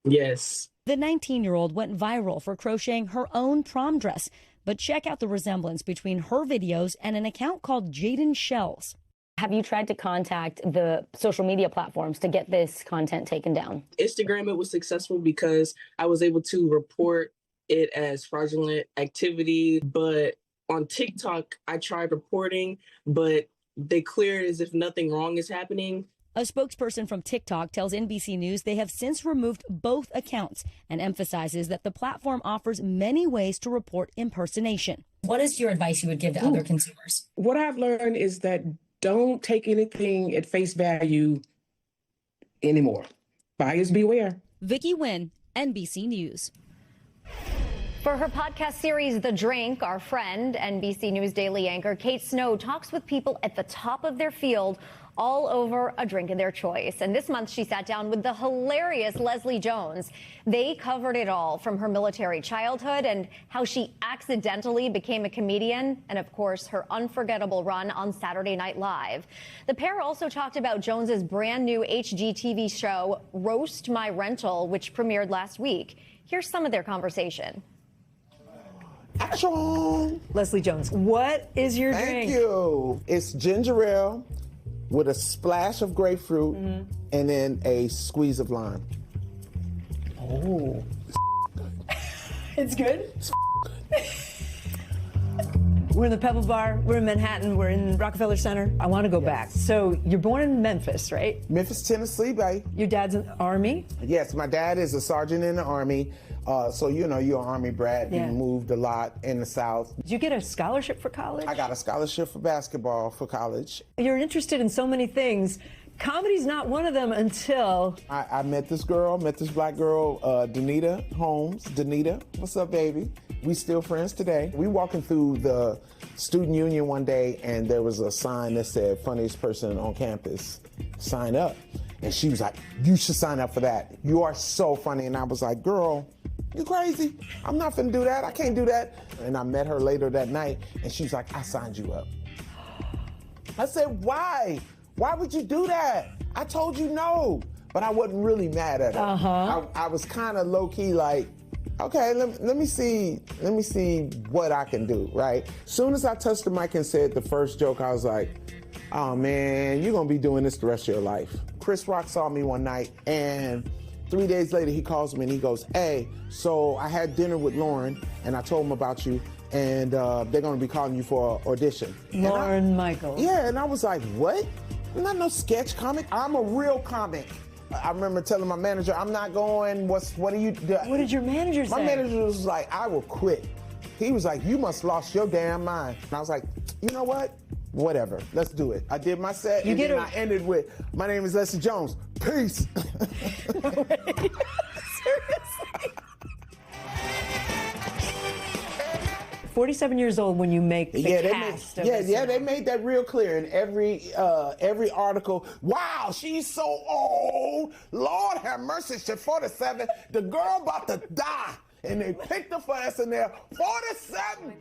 Yes. The 19-year-old went viral for crocheting her own prom dress, but check out the resemblance between her videos and an account called Jaden Shells. Have you tried to contact the social media platforms to get this content taken down? Instagram, it was successful because I was able to report it as fraudulent activity, but on TikTok, I tried reporting, but they clear it as if nothing wrong is happening. A spokesperson from TikTok tells NBC News they have since removed both accounts and emphasizes that the platform offers many ways to report impersonation. What is your advice you would give to other consumers? What I've learned is that don't take anything at face value anymore. Buyers beware. Vicky Nguyen, NBC News. For her podcast series, The Drink, our friend, NBC News Daily anchor Kate Snow talks with people at the top of their field all over a drink of their choice. And this month, she sat down with the hilarious Leslie Jones. They covered it all, from her military childhood and how she accidentally became a comedian, and of course, her unforgettable run on Saturday Night Live. The pair also talked about Jones's brand new HGTV show, Roast My Rental, which premiered last week. Here's some of their conversation. Action! Leslie Jones, what is your drink? Thank you. It's ginger ale with a splash of grapefruit and then a squeeze of lime. Oh. It's good? It's We're in the Pebble Bar. We're in Manhattan. We're in Rockefeller Center. I want to go back. So you're born in Memphis, right? Memphis, Tennessee, babe. Your dad's in the Army? Yes, my dad is a sergeant in the Army. So, you're an Army brat. Yeah. You moved a lot in the South. Did you get a scholarship for college? I got a scholarship for basketball for college. You're interested in so many things. Comedy's not one of them until... I met this black girl, Danita Holmes. Danita, what's up, baby? We still friends today. We walking through the student union one day, and there was a sign that said, funniest person on campus, sign up. And she was like, you should sign up for that. You are so funny. And I was like, girl, you crazy? I'm not finna do that. I can't do that. And I met her later that night, and she was like, I signed you up. I said, why? Why would you do that? I told you no. But I wasn't really mad at her. I was kind of low-key like, okay, let me see what I can do, right? Soon as I touched the mic and said the first joke, I was like, oh man, you're gonna be doing this the rest of your life. Chris Rock saw me one night, and 3 days later, he calls me and he goes, hey, so I had dinner with Lauren and I told him about you and they're going to be calling you for an audition. Lauren Michaels. Yeah, and I was like, what? I'm not no sketch comic. I'm a real comic. I remember telling my manager, I'm not going. What are you doing? What did your manager say? My manager was like, I will quit. He was like, you must lost your damn mind. And I was like, you know what? Whatever. Let's do it. I did my set, and then I ended with, my name is Leslie Jones. Peace. Seriously? 47 years old when you make the cast. They made that real clear in every article. Wow, she's so old. Lord have mercy, she's 47. The girl about to die, and they picked her for SNL. 47.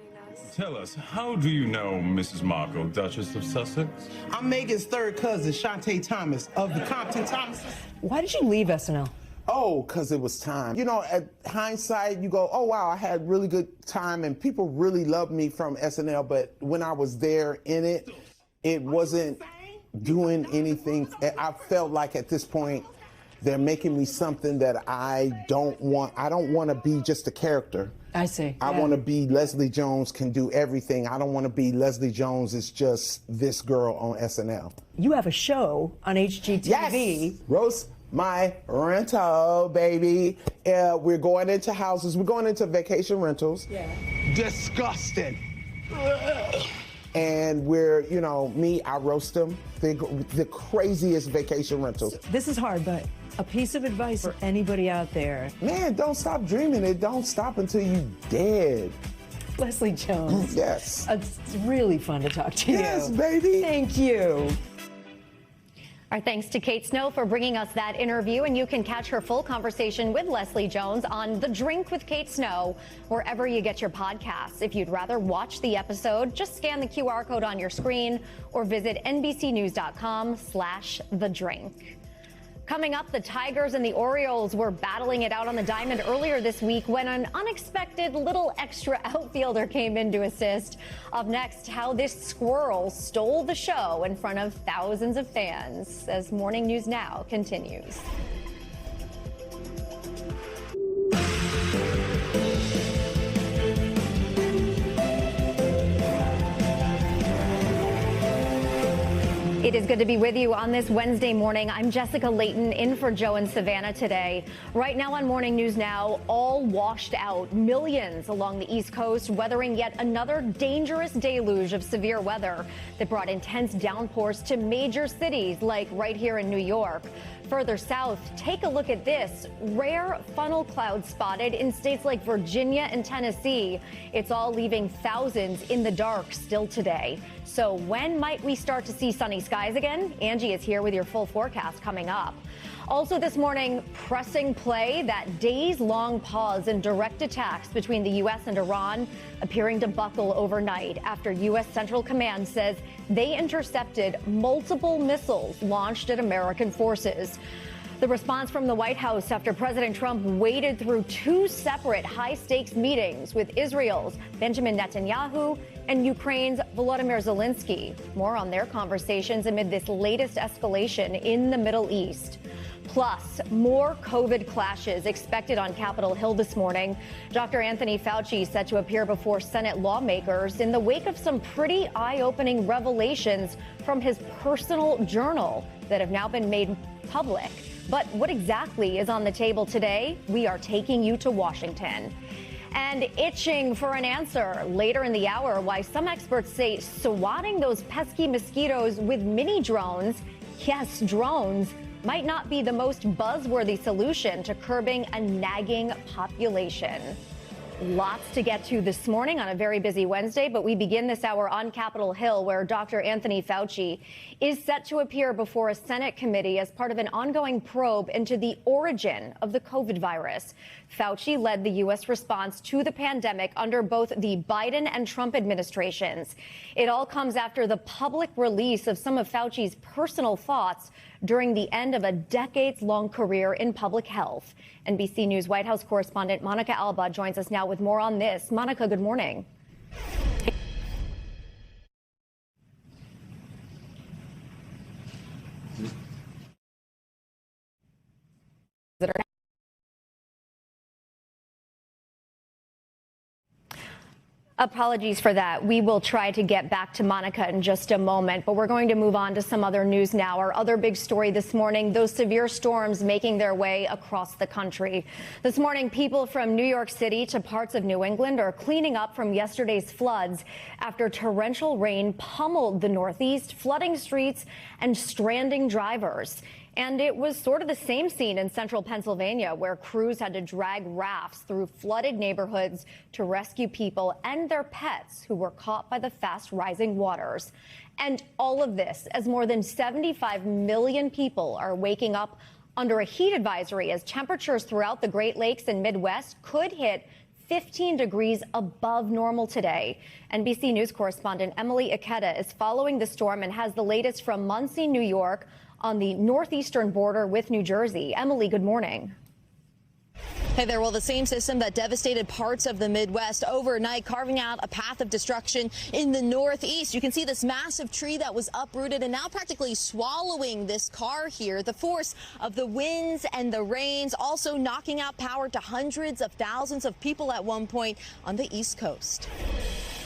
Tell us, how do you know Mrs. Markle, Duchess of Sussex? I'm Megan's third cousin, Shantae Thomas of the Compton Thomases. Why did you leave SNL? Oh, because it was time. You know, at hindsight, you go, oh, wow, I had really good time, and people really loved me from SNL, but when I was there in it, it wasn't doing anything. I felt like at this point, they're making me something that I don't want. I don't want to be just a character. I see. I want to be Leslie Jones can do everything. I don't want to be Leslie Jones is just this girl on SNL. You have a show on HGTV. Yes! Roast my rental, baby. We're going into houses. We're going into vacation rentals. Yeah. Disgusting. And we're, you know, I roast them. The craziest vacation rentals. This is hard, but a piece of advice for anybody out there. Man, don't stop dreaming. It don't stop until you dead. Leslie Jones. Yes. It's really fun to talk to you. Yes, baby. Thank you. Our thanks to Kate Snow for bringing us that interview, and you can catch her full conversation with Leslie Jones on The Drink with Kate Snow, wherever you get your podcasts. If you'd rather watch the episode, just scan the QR code on your screen or visit NBCnews.com/thedrink. Coming up, the Tigers and the Orioles were battling it out on the diamond earlier this week when an unexpected little extra outfielder came in to assist. Up next, how this squirrel stole the show in front of thousands of fans as Morning News Now continues. It is good to be with you on this Wednesday morning. I'm Jessica Layton in for Joe and Savannah today. Right now on Morning News Now, all washed out. Millions along the East Coast weathering yet another dangerous deluge of severe weather that brought intense downpours to major cities like right here in New York. Further south, take a look at this. Rare funnel clouds spotted in states like Virginia and Tennessee. It's all leaving thousands in the dark still today. So when might we start to see sunny skies again? Angie is here with your full forecast coming up. Also this morning, pressing play, that days-long pause in direct attacks between the U.S. and Iran appearing to buckle overnight after U.S. Central Command says they intercepted multiple missiles launched at American forces. The response from the White House after President Trump waded through two separate high-stakes meetings with Israel's Benjamin Netanyahu and Ukraine's Volodymyr Zelensky. More on their conversations amid this latest escalation in the Middle East. Plus, more COVID clashes expected on Capitol Hill this morning. Dr. Anthony Fauci set to appear before Senate lawmakers in the wake of some pretty eye-opening revelations from his personal journal that have now been made public. But what exactly is on the table today? We are taking you to Washington. And itching for an answer later in the hour, why some experts say swatting those pesky mosquitoes with mini drones, yes, drones, might not be the most buzzworthy solution to curbing a nagging population. Lots to get to this morning on a very busy Wednesday, but we begin this hour on Capitol Hill, where Dr. Anthony Fauci is set to appear before a Senate committee as part of an ongoing probe into the origin of the COVID virus. Fauci led the U.S. response to the pandemic under both the Biden and Trump administrations. It all comes after the public release of some of Fauci's personal thoughts during the end of a decades-long career in public health. NBC News White House correspondent Monica Alba joins us now with more on this. Monica, good morning. Apologies for that. We will try to get back to Monica in just a moment, but we're going to move on to some other news now. Our other big story this morning, those severe storms making their way across the country. This morning, people from New York City to parts of New England are cleaning up from yesterday's floods after torrential rain pummeled the Northeast, flooding streets and stranding drivers. And it was sort of the same scene in central Pennsylvania, where crews had to drag rafts through flooded neighborhoods to rescue people and their pets who were caught by the fast rising waters. And all of this as more than 75 million people are waking up under a heat advisory as temperatures throughout the Great Lakes and Midwest could hit 15 degrees above normal today. NBC News correspondent Emily Ikeda is following the storm and has the latest from Muncie, New York, on the northeastern border with New Jersey. Emily, good morning. Hey there. Well, the same system that devastated parts of the Midwest overnight, carving out a path of destruction in the Northeast. You can see this massive tree that was uprooted and now practically swallowing this car here. The force of the winds and the rains also knocking out power to hundreds of thousands of people at one point on the East Coast.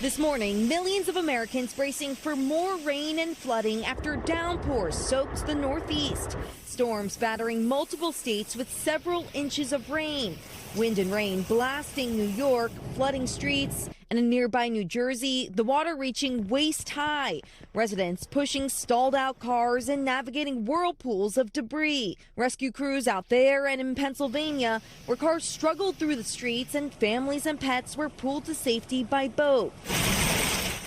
This morning, millions of Americans bracing for more rain and flooding after downpours soaked the Northeast. Storms battering multiple states with several inches of rain. Wind and rain blasting New York, flooding streets, and in nearby New Jersey, the water reaching waist high. Residents pushing stalled out cars and navigating whirlpools of debris. Rescue crews out there and in Pennsylvania, where cars struggled through the streets and families and pets were pulled to safety by boat.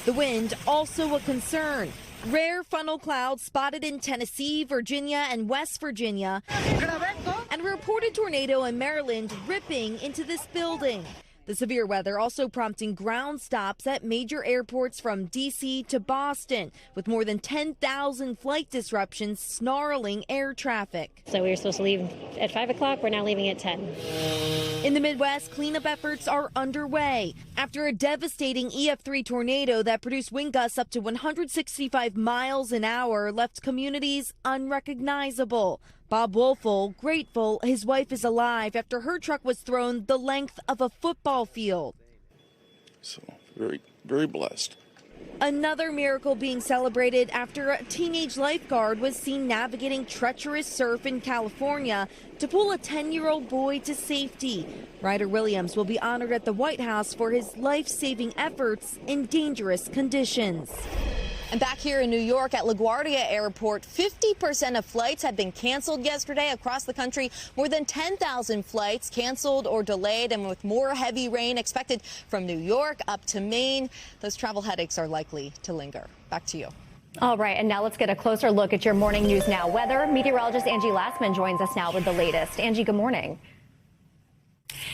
The wind also a concern. Rare funnel clouds spotted in Tennessee, Virginia, and West Virginia, and a reported tornado in Maryland ripping into this building. The severe weather also prompting ground stops at major airports from D.C. to Boston, with more than 10,000 flight disruptions snarling air traffic. So we were supposed to leave at 5 o'clock. We're now leaving at 10. In the Midwest, cleanup efforts are underway after a devastating EF3 tornado that produced wind gusts up to 165 miles an hour left communities unrecognizable. Bob Wolfel grateful his wife is alive after her truck was thrown the length of a football field. So very, very blessed. Another miracle being celebrated after a teenage lifeguard was seen navigating treacherous surf in California to pull a 10-year-old boy to safety. Ryder Williams will be honored at the White House for his life-saving efforts in dangerous conditions. And back here in New York at LaGuardia Airport, 50% of flights have been canceled yesterday across the country. More than 10,000 flights canceled or delayed, and with more heavy rain expected from New York up to Maine, those travel headaches are likely to linger. Back to you. All right, and now let's get a closer look at your morning news now. Weather meteorologist Angie Lassman joins us now with the latest. Angie, good morning.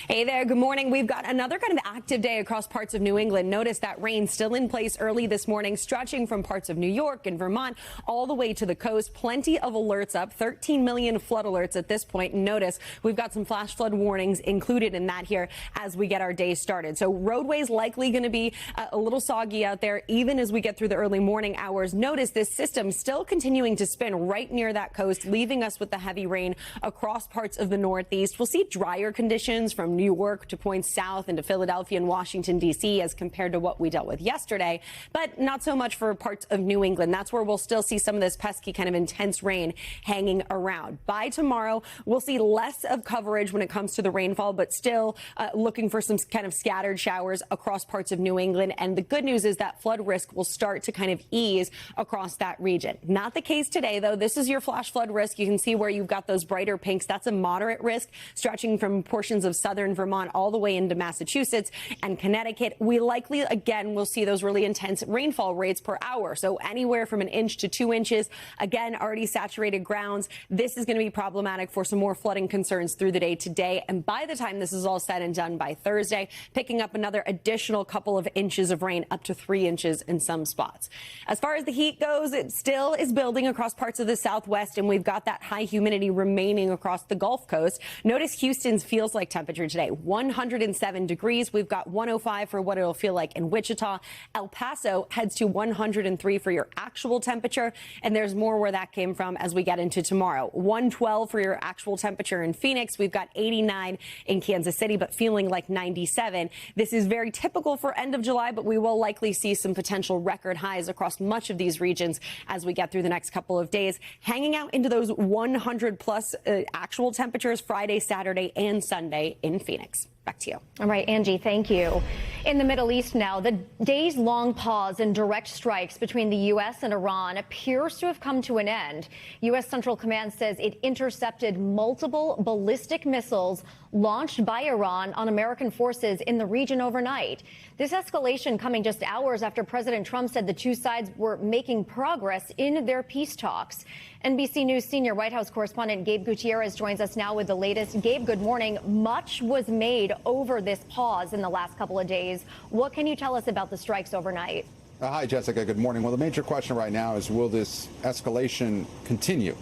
Hey there, good morning. We've got another kind of active day across parts of New England. Notice that rain still in place early this morning, stretching from parts of New York and Vermont all the way to the coast. Plenty of alerts up, 13 million flood alerts at this point. And notice we've got some flash flood warnings included in that here as we get our day started. So roadways likely going to be a little soggy out there even as we get through the early morning hours. Notice this system still continuing to spin right near that coast, leaving us with the heavy rain across parts of the Northeast. We'll see drier conditions from New York to points south into Philadelphia and Washington, D.C. as compared to what we dealt with yesterday, but not so much for parts of New England. That's where we'll still see some of this pesky kind of intense rain hanging around. By tomorrow, we'll see less of coverage when it comes to the rainfall, but still looking for some kind of scattered showers across parts of New England. And the good news is that flood risk will start to kind of ease across that region. Not the case today, though. This is your flash flood risk. You can see where you've got those brighter pinks. That's a moderate risk stretching from portions of southern Vermont all the way into Massachusetts and Connecticut. We likely, again, will see those really intense rainfall rates per hour. So anywhere from 1 inch to 2 inches. Again, already saturated grounds. This is going to be problematic for some more flooding concerns through the day today. And by the time this is all said and done by Thursday, picking up another additional couple of inches of rain, up to 3 inches in some spots. As far as the heat goes, it still is building across parts of the Southwest, and we've got that high humidity remaining across the Gulf Coast. Notice Houston's feels like temperature today. 107 degrees. We've got 105 for what it'll feel like in Wichita. El Paso heads to 103 for your actual temperature. And there's more where that came from as we get into tomorrow. 112 for your actual temperature in Phoenix. We've got 89 in Kansas City, but feeling like 97. This is very typical for end of July, but we will likely see some potential record highs across much of these regions as we get through the next couple of days, hanging out into those 100 plus actual temperatures Friday, Saturday, and Sunday in Phoenix. Back to you. All right, Angie, thank you. In the Middle East now, the days-long pause in direct strikes between the U.S. and Iran appears to have come to an end. U.S. Central Command says it intercepted multiple ballistic missiles launched by Iran on American forces in the region overnight. This escalation coming just hours after President Trump said the two sides were making progress in their peace talks. NBC News senior White House correspondent Gabe Gutierrez joins us now with the latest. Gabe, good morning. Much was made over this pause in the last couple of days. What can you tell us about the strikes overnight? Hi, Jessica. Good morning. Well, the major question right now is, will this escalation continue?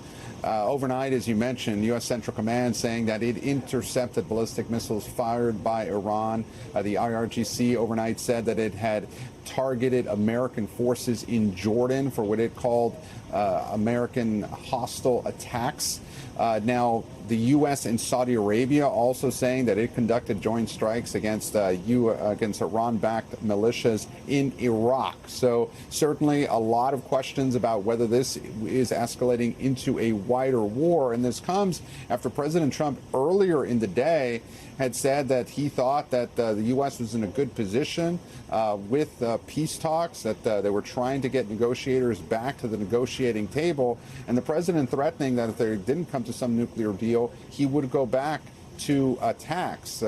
Overnight, as you mentioned, U.S. Central Command saying that it intercepted ballistic missiles fired by Iran. The IRGC overnight said that it had targeted American forces in Jordan for what it called American hostile attacks. Now, the U.S. and Saudi Arabia also saying that it conducted joint strikes against Iran-backed militias in Iraq. So certainly a lot of questions about whether this is escalating into a wider war. And this comes after President Trump earlier in the day had said that he thought that the U.S. was in a good position with peace talks, that they were trying to get negotiators back to the negotiating table, and the president threatening that if they didn't come to some nuclear deal, he would go back to attacks.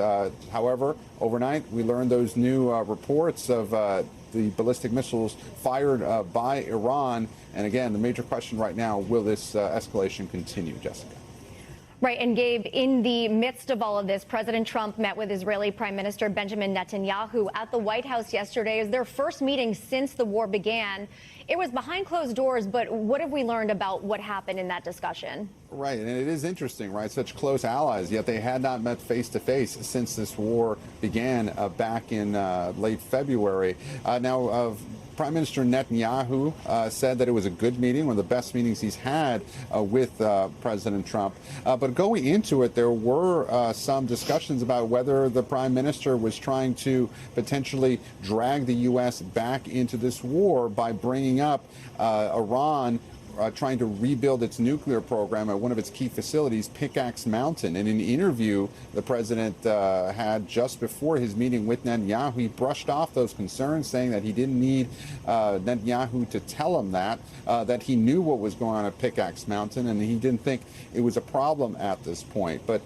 However, overnight, we learned those new reports of the ballistic missiles fired by Iran. And again, the major question right now, will this escalation continue, Jessica? Right. And Gabe, in the midst of all of this, President Trump met with Israeli Prime Minister Benjamin Netanyahu at the White House yesterday. It was their first meeting since the war began. It was behind closed doors, but what have we learned about what happened in that discussion? Right, and it is interesting, right? Such close allies, yet they had not met face to face since this war began back in late February. Prime Minister Netanyahu said that it was a good meeting, one of the best meetings he's had with President Trump. But going into it, there were some discussions about whether the Prime Minister was trying to potentially drag the U.S. back into this war by bringing up Iran trying to rebuild its nuclear program at one of its key facilities, Pickaxe Mountain. In an interview the president had just before his meeting with Netanyahu, he brushed off those concerns, saying that he didn't need Netanyahu to tell him that he knew what was going on at Pickaxe Mountain, and he didn't think it was a problem at this point. But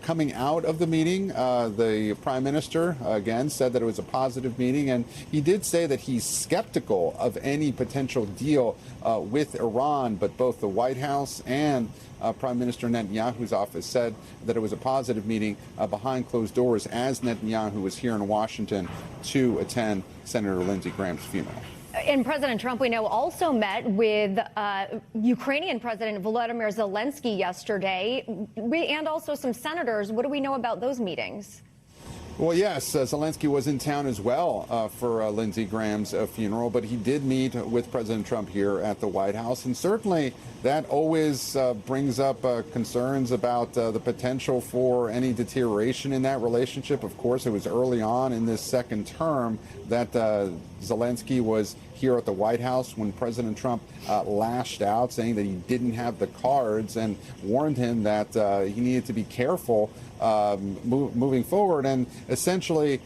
coming out of the meeting, the prime minister, again, said that it was a positive meeting, and he did say that he's skeptical of any potential deal with Iran. But both the White House and Prime Minister Netanyahu's office said that it was a positive meeting behind closed doors, as Netanyahu was here in Washington to attend Senator Lindsey Graham's funeral. And President Trump, we know, also met with Ukrainian President Volodymyr Zelensky yesterday, and also some senators. What do we know about those meetings? Well, yes, Zelensky was in town as well for Lindsey Graham's funeral, but he did meet with President Trump here at the White House. And certainly that always brings up concerns about the potential for any deterioration in that relationship. Of course, it was early on in this second term that Zelensky was here at the White House when President Trump lashed out, saying that he didn't have the cards, and warned him that he needed to be careful moving forward, and essentially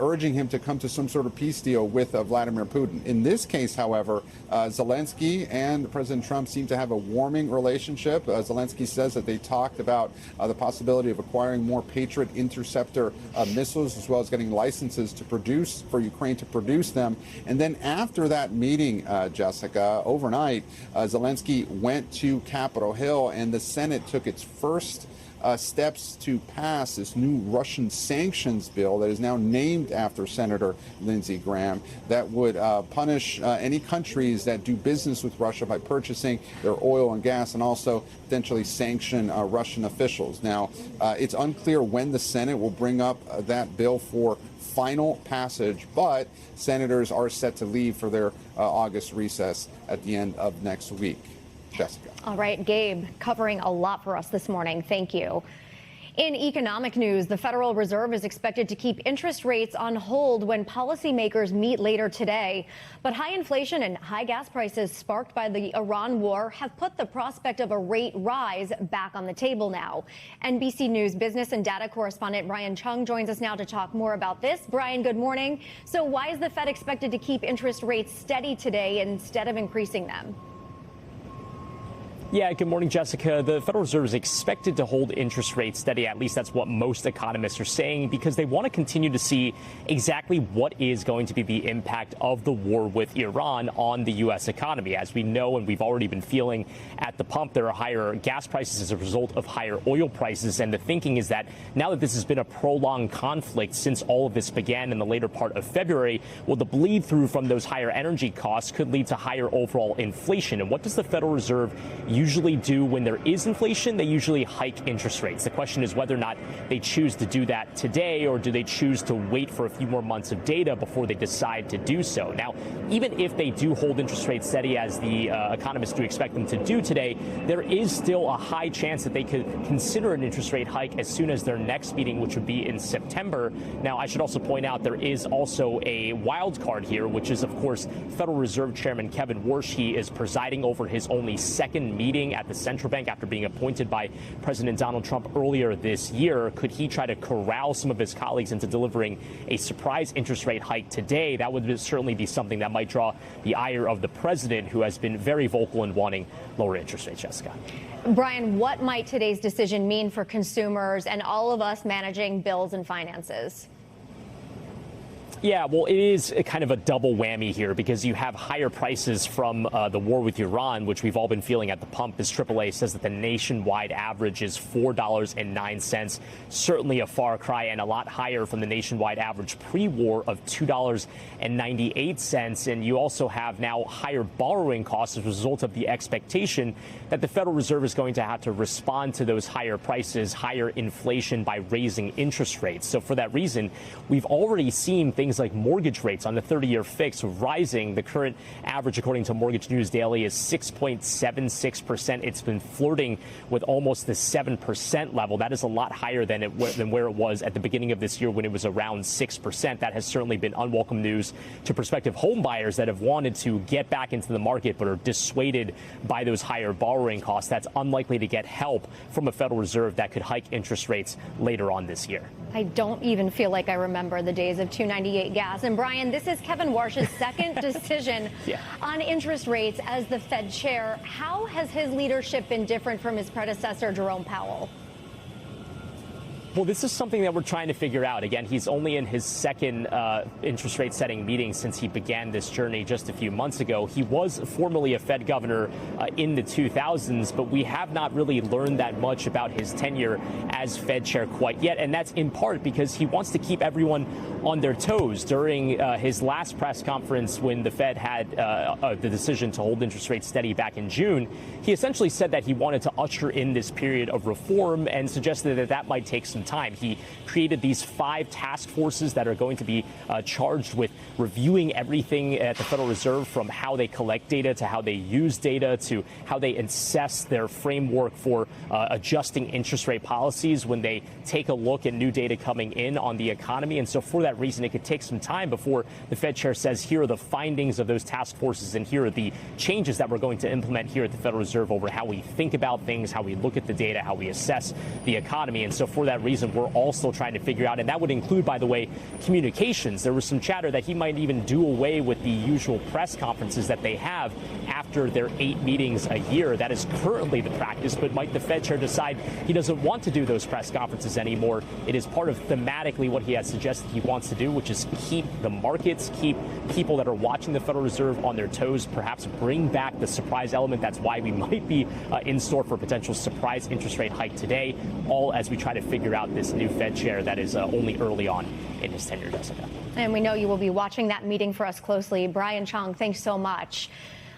urging him to come to some sort of peace deal with Vladimir Putin. In this case, however, Zelensky and President Trump seem to have a warming relationship. Zelensky says that they talked about the possibility of acquiring more Patriot interceptor missiles, as well as getting licenses to produce, for Ukraine to produce them. And then after after that meeting, Jessica, overnight, Zelensky went to Capitol Hill, and the Senate took its first steps to pass this new Russian sanctions bill that is now named after Senator Lindsey Graham that would punish any countries that do business with Russia by purchasing their oil and gas, and also potentially sanction Russian officials. Now, it's unclear when the Senate will bring up that bill for final passage, but senators are set to leave for their August recess at the end of next week. Jessica. All right, Gabe, covering a lot for us this morning. Thank you. In economic news, the Federal Reserve is expected to keep interest rates on hold when policymakers meet later today. But high inflation and high gas prices sparked by the Iran war have put the prospect of a rate rise back on the table now. NBC News business and data correspondent Brian Chung joins us now to talk more about this. Brian, good morning. So why is the Fed expected to keep interest rates steady today instead of increasing them? Yeah, good morning, Jessica. The Federal Reserve is expected to hold interest rates steady. At least that's what most economists are saying, because they want to continue to see exactly what is going to be the impact of the war with Iran on the U.S. economy. As we know, and we've already been feeling at the pump, there are higher gas prices as a result of higher oil prices. And the thinking is that now that this has been a prolonged conflict since all of this began in the later part of February, well, the bleed through from those higher energy costs could lead to higher overall inflation. And what does the Federal Reserve usually do when there is inflation? They usually hike interest rates. The question is whether or not they choose to do that today, or do they choose to wait for a few more months of data before they decide to do so. Now, even if they do hold interest rates steady, as the economists do expect them to do today, there is still a high chance that they could consider an interest rate hike as soon as their next meeting, which would be in September. Now, I should also point out there is also a wild card here, which is, of course, Federal Reserve Chairman Kevin Warsh. He is presiding over his only second meeting at the central bank after being appointed by President Donald Trump earlier this year. Could he try to corral some of his colleagues into delivering a surprise interest rate hike today? That would certainly be something that might draw the ire of the president, who has been very vocal in wanting lower interest rates. Jessica. Brian, what might today's decision mean for consumers and all of us managing bills and finances? Yeah, well, it is kind of a double whammy here, because you have higher prices from the war with Iran, which we've all been feeling at the pump, as AAA says that the nationwide average is $4.09, certainly a far cry, and a lot higher from the nationwide average pre-war of $2.98. And you also have now higher borrowing costs as a result of the expectation that the Federal Reserve is going to have to respond to those higher prices, higher inflation, by raising interest rates. So for that reason, we've already seen things like mortgage rates on the 30-year fix rising. The current average, according to Mortgage News Daily, is 6.76%. It's been flirting with almost the 7% level. That is a lot higher than where it was at the beginning of this year, when it was around 6%. That has certainly been unwelcome news to prospective home buyers that have wanted to get back into the market but are dissuaded by those higher borrowing costs. That's unlikely to get help from a Federal Reserve that could hike interest rates later on this year. I don't even feel like I remember the days of $2.98 gas. And Brian, this is Kevin Warsh's second decision on interest rates as the Fed chair. How has his leadership been different from his predecessor, Jerome Powell? Well, this is something that we're trying to figure out. Again, he's only in his second interest rate setting meeting since he began this journey just a few months ago. He was formerly a Fed governor in the 2000s, but we have not really learned that much about his tenure as Fed chair quite yet. And that's in part because he wants to keep everyone on their toes. During his last press conference, when the Fed had the decision to hold interest rates steady back in June, he essentially said that he wanted to usher in this period of reform and suggested that that might take some time. He created these 5 task forces that are going to be charged with reviewing everything at the Federal Reserve, from how they collect data to how they use data to how they assess their framework for adjusting interest rate policies when they take a look at new data coming in on the economy. And so for that reason, it could take some time before the Fed chair says, here are the findings of those task forces and here are the changes that we're going to implement here at the Federal Reserve over how we think about things, how we look at the data, how we assess the economy. And so for that reason, reason we're all still trying to figure out. And that would include, by the way, communications. There was some chatter that he might even do away with the usual press conferences that they have after their 8 meetings a year. That is currently the practice, but might the Fed chair decide he doesn't want to do those press conferences anymore? It is part of thematically what he has suggested he wants to do, which is keep the markets, keep people that are watching the Federal Reserve on their toes, perhaps bring back the surprise element. That's why we might be in store for a potential surprise interest rate hike today, all as we try to figure out this new Fed chair that is only early on in his tenure, Jessica. And we know you will be watching that meeting for us closely. Brian Chong, thanks so much.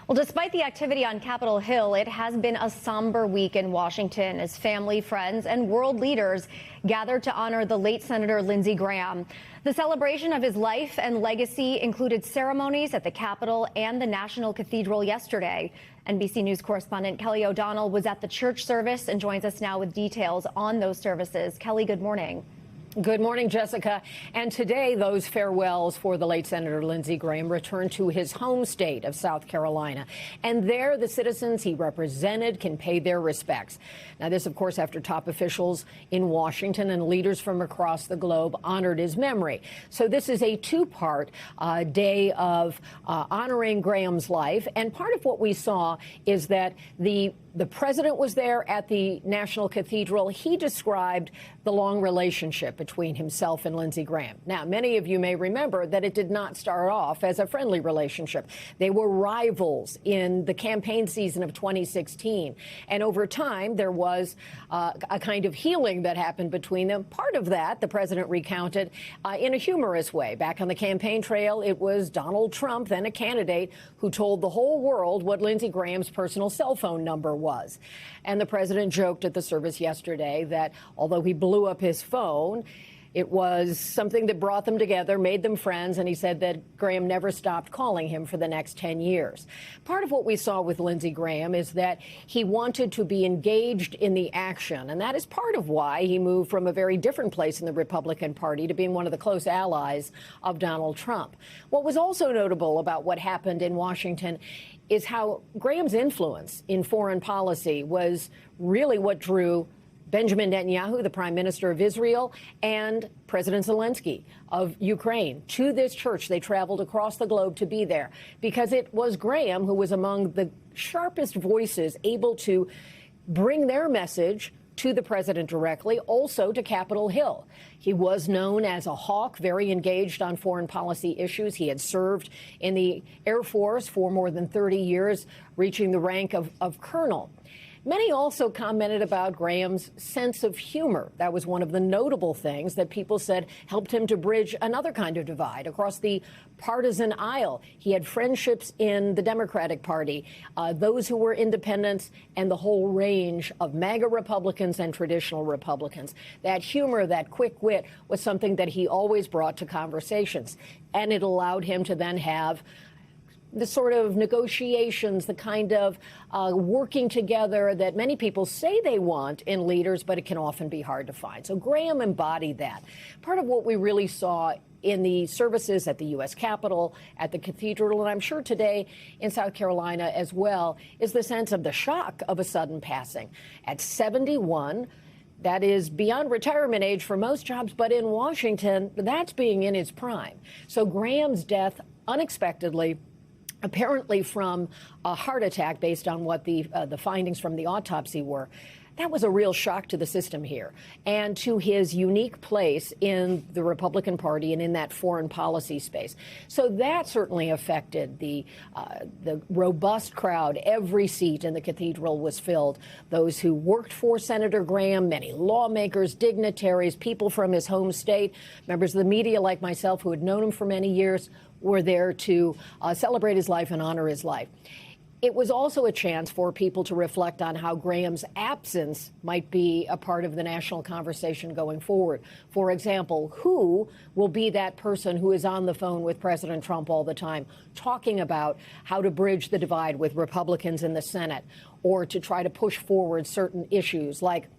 Well, despite the activity on Capitol Hill, it has been a somber week in Washington as family, friends, and world leaders gathered to honor the late Senator Lindsey Graham. The celebration of his life and legacy included ceremonies at the Capitol and the National Cathedral yesterday. NBC News correspondent Kelly O'Donnell was at the church service and joins us now with details on those services. Kelly, good morning. Good morning, Jessica. And today, those farewells for the late Senator Lindsey Graham returned to his home state of South Carolina. And there, the citizens he represented can pay their respects. Now, this, of course, after top officials in Washington and leaders from across the globe honored his memory. So this is a two-part day of honoring Graham's life. And part of what we saw is that the president was there at the National Cathedral. He described the long relationship between himself and Lindsey Graham. Now, many of you may remember that it did not start off as a friendly relationship. They were rivals in the campaign season of 2016. And over time, there was a kind of healing that happened between them. Part of that, the president recounted in a humorous way. Back on the campaign trail, it was Donald Trump, then a candidate, who told the whole world what Lindsey Graham's personal cell phone number was. And the president joked at the service yesterday that although he blew up his phone, it was something that brought them together, made them friends, and he said that Graham never stopped calling him for the next 10 years. Part of what we saw with Lindsey Graham is that he wanted to be engaged in the action, and that is part of why he moved from a very different place in the Republican Party to being one of the close allies of Donald Trump. What was also notable about what happened in Washington is how Graham's influence in foreign policy was really what drew Benjamin Netanyahu, the prime minister of Israel, and President Zelensky of Ukraine to this church. They traveled across the globe to be there because it was Graham who was among the sharpest voices able to bring their message to the president directly, also to Capitol Hill. He was known as a hawk, very engaged on foreign policy issues. He had served in the Air Force for more than 30 years, reaching the rank of colonel. Many also commented about Graham's sense of humor. That was one of the notable things that people said helped him to bridge another kind of divide across the partisan aisle. He had friendships in the Democratic Party, those who were independents, and the whole range of MAGA Republicans and traditional Republicans. That humor, that quick wit, was something that he always brought to conversations. And it allowed him to then have the sort of negotiations, the kind of working together that many people say they want in leaders, but it can often be hard to find. So Graham embodied that. Part of what we really saw in the services at the U.S. Capitol, at the cathedral, and I'm sure today in South Carolina as well, is the sense of the shock of a sudden passing. At 71, that is beyond retirement age for most jobs, but in Washington, that's being in his prime. So Graham's death, unexpectedly, apparently from a heart attack based on what the findings from the autopsy were. That was a real shock to the system here and to his unique place in the Republican Party and in that foreign policy space. So that certainly affected the robust crowd. Every seat in the cathedral was filled. Those who worked for Senator Graham, many lawmakers, dignitaries, people from his home state, members of the media like myself who had known him for many years, were there to celebrate his life and honor his life. It was also a chance for people to reflect on how Graham's absence might be a part of the national conversation going forward. For example, who will be that person who is on the phone with President Trump all the time, talking about how to bridge the divide with Republicans in the Senate, or to try to push forward certain issues, like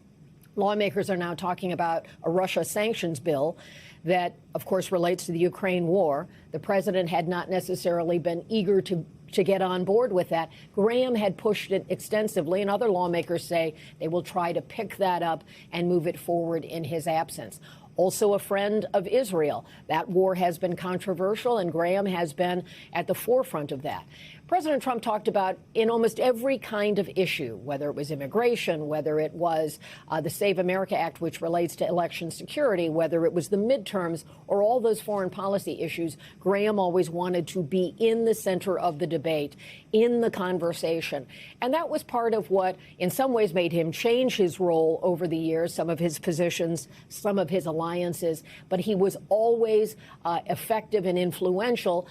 lawmakers are now talking about a Russia sanctions bill that, of course, relates to the Ukraine war. The president had not necessarily been eager to to get on board with that. Graham had pushed it extensively, and other lawmakers say they will try to pick that up and move it forward in his absence. Also a friend of Israel. That war has been controversial, and Graham has been at the forefront of that. President Trump talked about in almost every kind of issue, whether it was immigration, whether it was the Save America Act, which relates to election security, whether it was the midterms or all those foreign policy issues, Graham always wanted to be in the center of the debate, in the conversation. And that was part of what, in some ways, made him change his role over the years, some of his positions, some of his alliances. But he was always effective and influential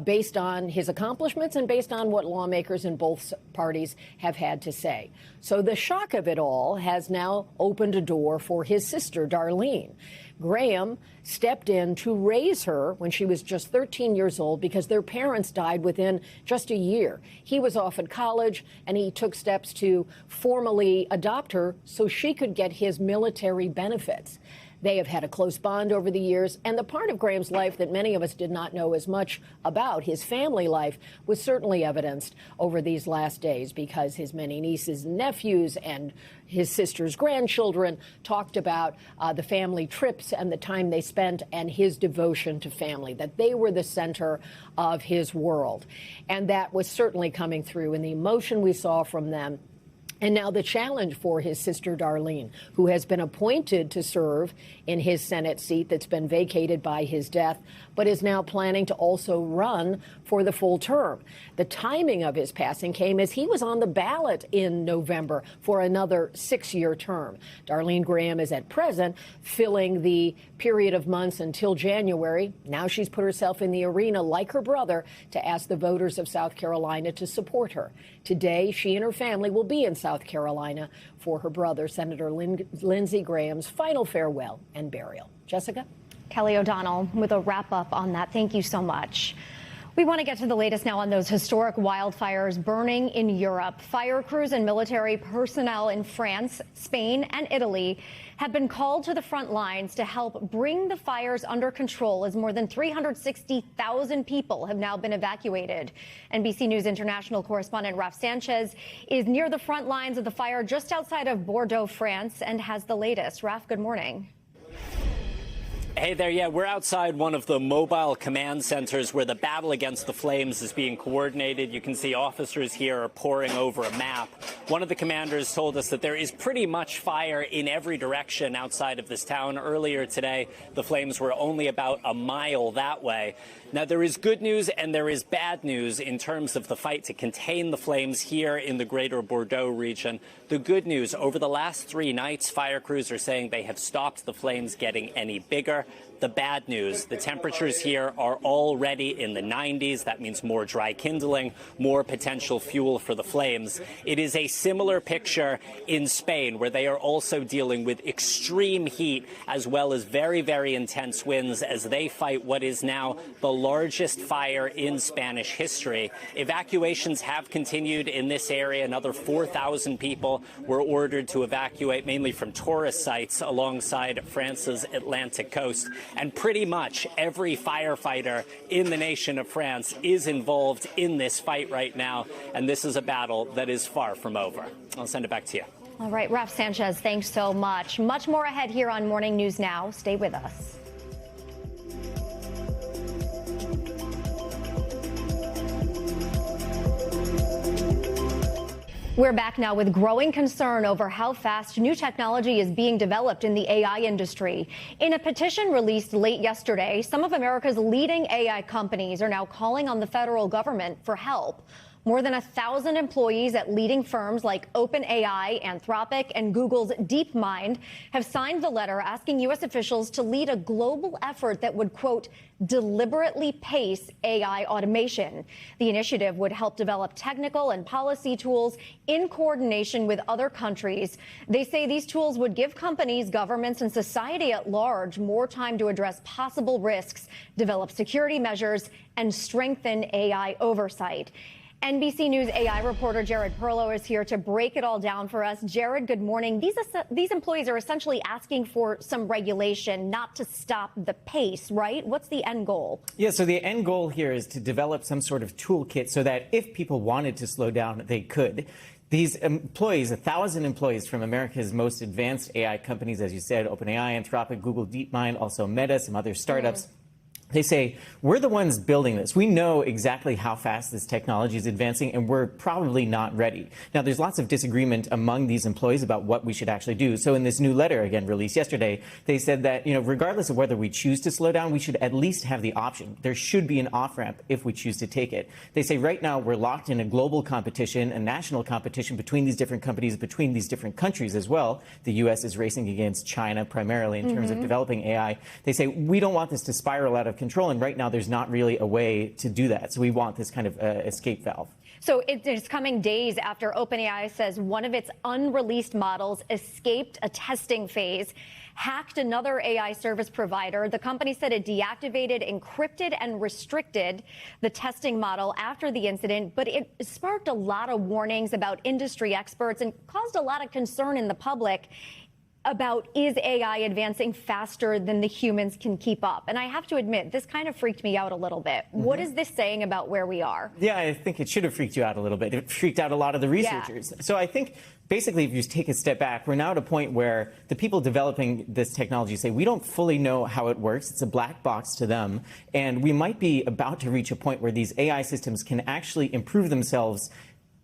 based on his accomplishments and based on what lawmakers in both parties have had to say. So the shock of it all has now opened a door for his sister, Darlene. Graham stepped in to raise her when she was just 13 years old because their parents died within just a year. He was off at college, and he took steps to formally adopt her so she could get his military benefits. They have had a close bond over the years, and the part of Graham's life that many of us did not know as much about, his family life, was certainly evidenced over these last days because his many nieces and nephews and his sister's grandchildren talked about the family trips and the time they spent and his devotion to family, that they were the center of his world. And that was certainly coming through in the emotion we saw from them. And now the challenge for his sister, Darlene, who has been appointed to serve in his Senate seat that's been vacated by his death, but is now planning to also run for the full term. The timing of his passing came as he was on the ballot in November for another 6-year term. Darlene Graham is at present filling the period of months until January. Now she's put herself in the arena, like her brother, to ask the voters of South Carolina to support her. Today, she and her family will be in South Carolina for her brother, Senator Lindsey Graham's final farewell and burial. Jessica? Kelly O'Donnell with a wrap up on that. Thank you so much. We want to get to the latest now on those historic wildfires burning in Europe. Fire crews and military personnel in France, Spain, and Italy have been called to the front lines to help bring the fires under control as more than 360,000 people have now been evacuated. NBC News international correspondent Raf Sanchez is near the front lines of the fire just outside of Bordeaux, France, and has the latest. Raf, good morning. Hey there, yeah, we're outside one of the mobile command centers where the battle against the flames is being coordinated. You can see officers here are poring over a map. One of the commanders told us that there is pretty much fire in every direction outside of this town. Earlier today, the flames were only about a mile that way. Now, there is good news and there is bad news in terms of the fight to contain the flames here in the greater Bordeaux region. The good news, over the last 3 nights, fire crews are saying they have stopped the flames getting any bigger. The bad news, the temperatures here are already in the 90s. That means more dry kindling, more potential fuel for the flames. It is a similar picture in Spain, where they are also dealing with extreme heat as well as very, very intense winds as they fight what is now the largest fire in Spanish history. Evacuations have continued in this area. Another 4,000 people were ordered to evacuate, mainly from tourist sites alongside France's Atlantic coast. And pretty much every firefighter in the nation of France is involved in this fight right now. And this is a battle that is far from over. I'll send it back to you. All right, Raf Sanchez, thanks so much. Much more ahead here on Morning News Now. Stay with us. We're back now with growing concern over how fast new technology is being developed in the AI industry. In a petition released late yesterday, some of America's leading AI companies are now calling on the federal government for help. More than 1,000 employees at leading firms like OpenAI, Anthropic, and Google's DeepMind have signed the letter asking U.S. officials to lead a global effort that would, quote, deliberately pace AI automation. The initiative would help develop technical and policy tools in coordination with other countries. They say these tools would give companies, governments, and society at large more time to address possible risks, develop security measures, and strengthen AI oversight. NBC News AI reporter Jared Perlow is here to break it all down for us. Jared, good morning. These employees are essentially asking for some regulation, not to stop the pace, right? What's the end goal? Yeah, so the end goal here is to develop some sort of toolkit so that if people wanted to slow down, they could. These employees, 1,000 employees from America's most advanced AI companies, as you said, OpenAI, Anthropic, Google DeepMind, also Meta, some other startups. They say, we're the ones building this. We know exactly how fast this technology is advancing, and we're probably not ready. Now, there's lots of disagreement among these employees about what we should actually do. So in this new letter, again, released yesterday, they said that, regardless of whether we choose to slow down, we should at least have the option. There should be an off-ramp if we choose to take it. They say right now we're locked in a global competition, a national competition between these different companies, between these different countries as well. The U.S. is racing against China primarily in terms of developing AI. They say we don't want this to spiral out of control, and right now there's not really a way to do that. So we want this kind of escape valve. So it is coming days after OpenAI says one of its unreleased models escaped a testing phase, hacked another AI service provider. The company said it deactivated, encrypted, and restricted the testing model after the incident, but it sparked a lot of warnings about industry experts and caused a lot of concern in the public about, is AI advancing faster than the humans can keep up? And I have to admit, this kind of freaked me out a little bit. What is this saying about where we are? Yeah, I think it should have freaked you out a little bit. It freaked out a lot of the researchers. Yeah. So I think basically, if you take a step back, we're now at a point where the people developing this technology say we don't fully know how it works. It's a black box to them. And we might be about to reach a point where these AI systems can actually improve themselves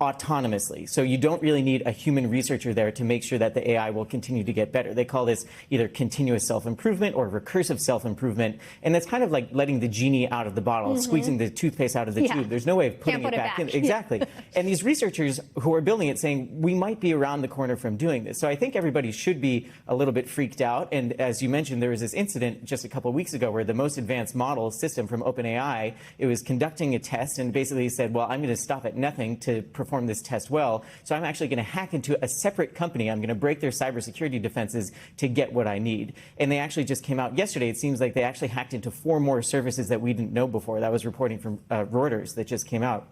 autonomously. So you don't really need a human researcher there to make sure that the AI will continue to get better. They call this either continuous self-improvement or recursive self-improvement. And that's kind of like letting the genie out of the bottle, squeezing the toothpaste out of the tube. There's no way of putting it back in. Exactly. And these researchers who are building it saying, we might be around the corner from doing this. So I think everybody should be a little bit freaked out. And as you mentioned, there was this incident just a couple of weeks ago where the most advanced model system from OpenAI, it was conducting a test and basically said, well, I'm going to stop at nothing to perform this test well. So I'm actually going to hack into a separate company. I'm going to break their cybersecurity defenses to get what I need. And they actually just came out yesterday. It seems like they actually hacked into 4 more services that we didn't know before. That was reporting from Reuters that just came out.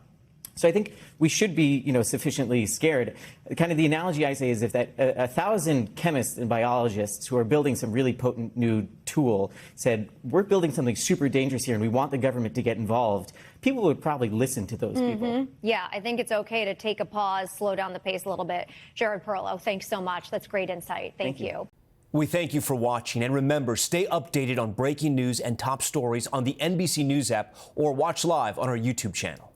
So I think we should be, sufficiently scared. Kind of the analogy I say is if that 1,000 chemists and biologists who are building some really potent new tool said, we're building something super dangerous here and we want the government to get involved, people would probably listen to those people. Yeah, I think it's okay to take a pause, slow down the pace a little bit. Jared Perlow, thanks so much. That's great insight. Thank you. We thank you for watching. And remember, stay updated on breaking news and top stories on the NBC News app or watch live on our YouTube channel.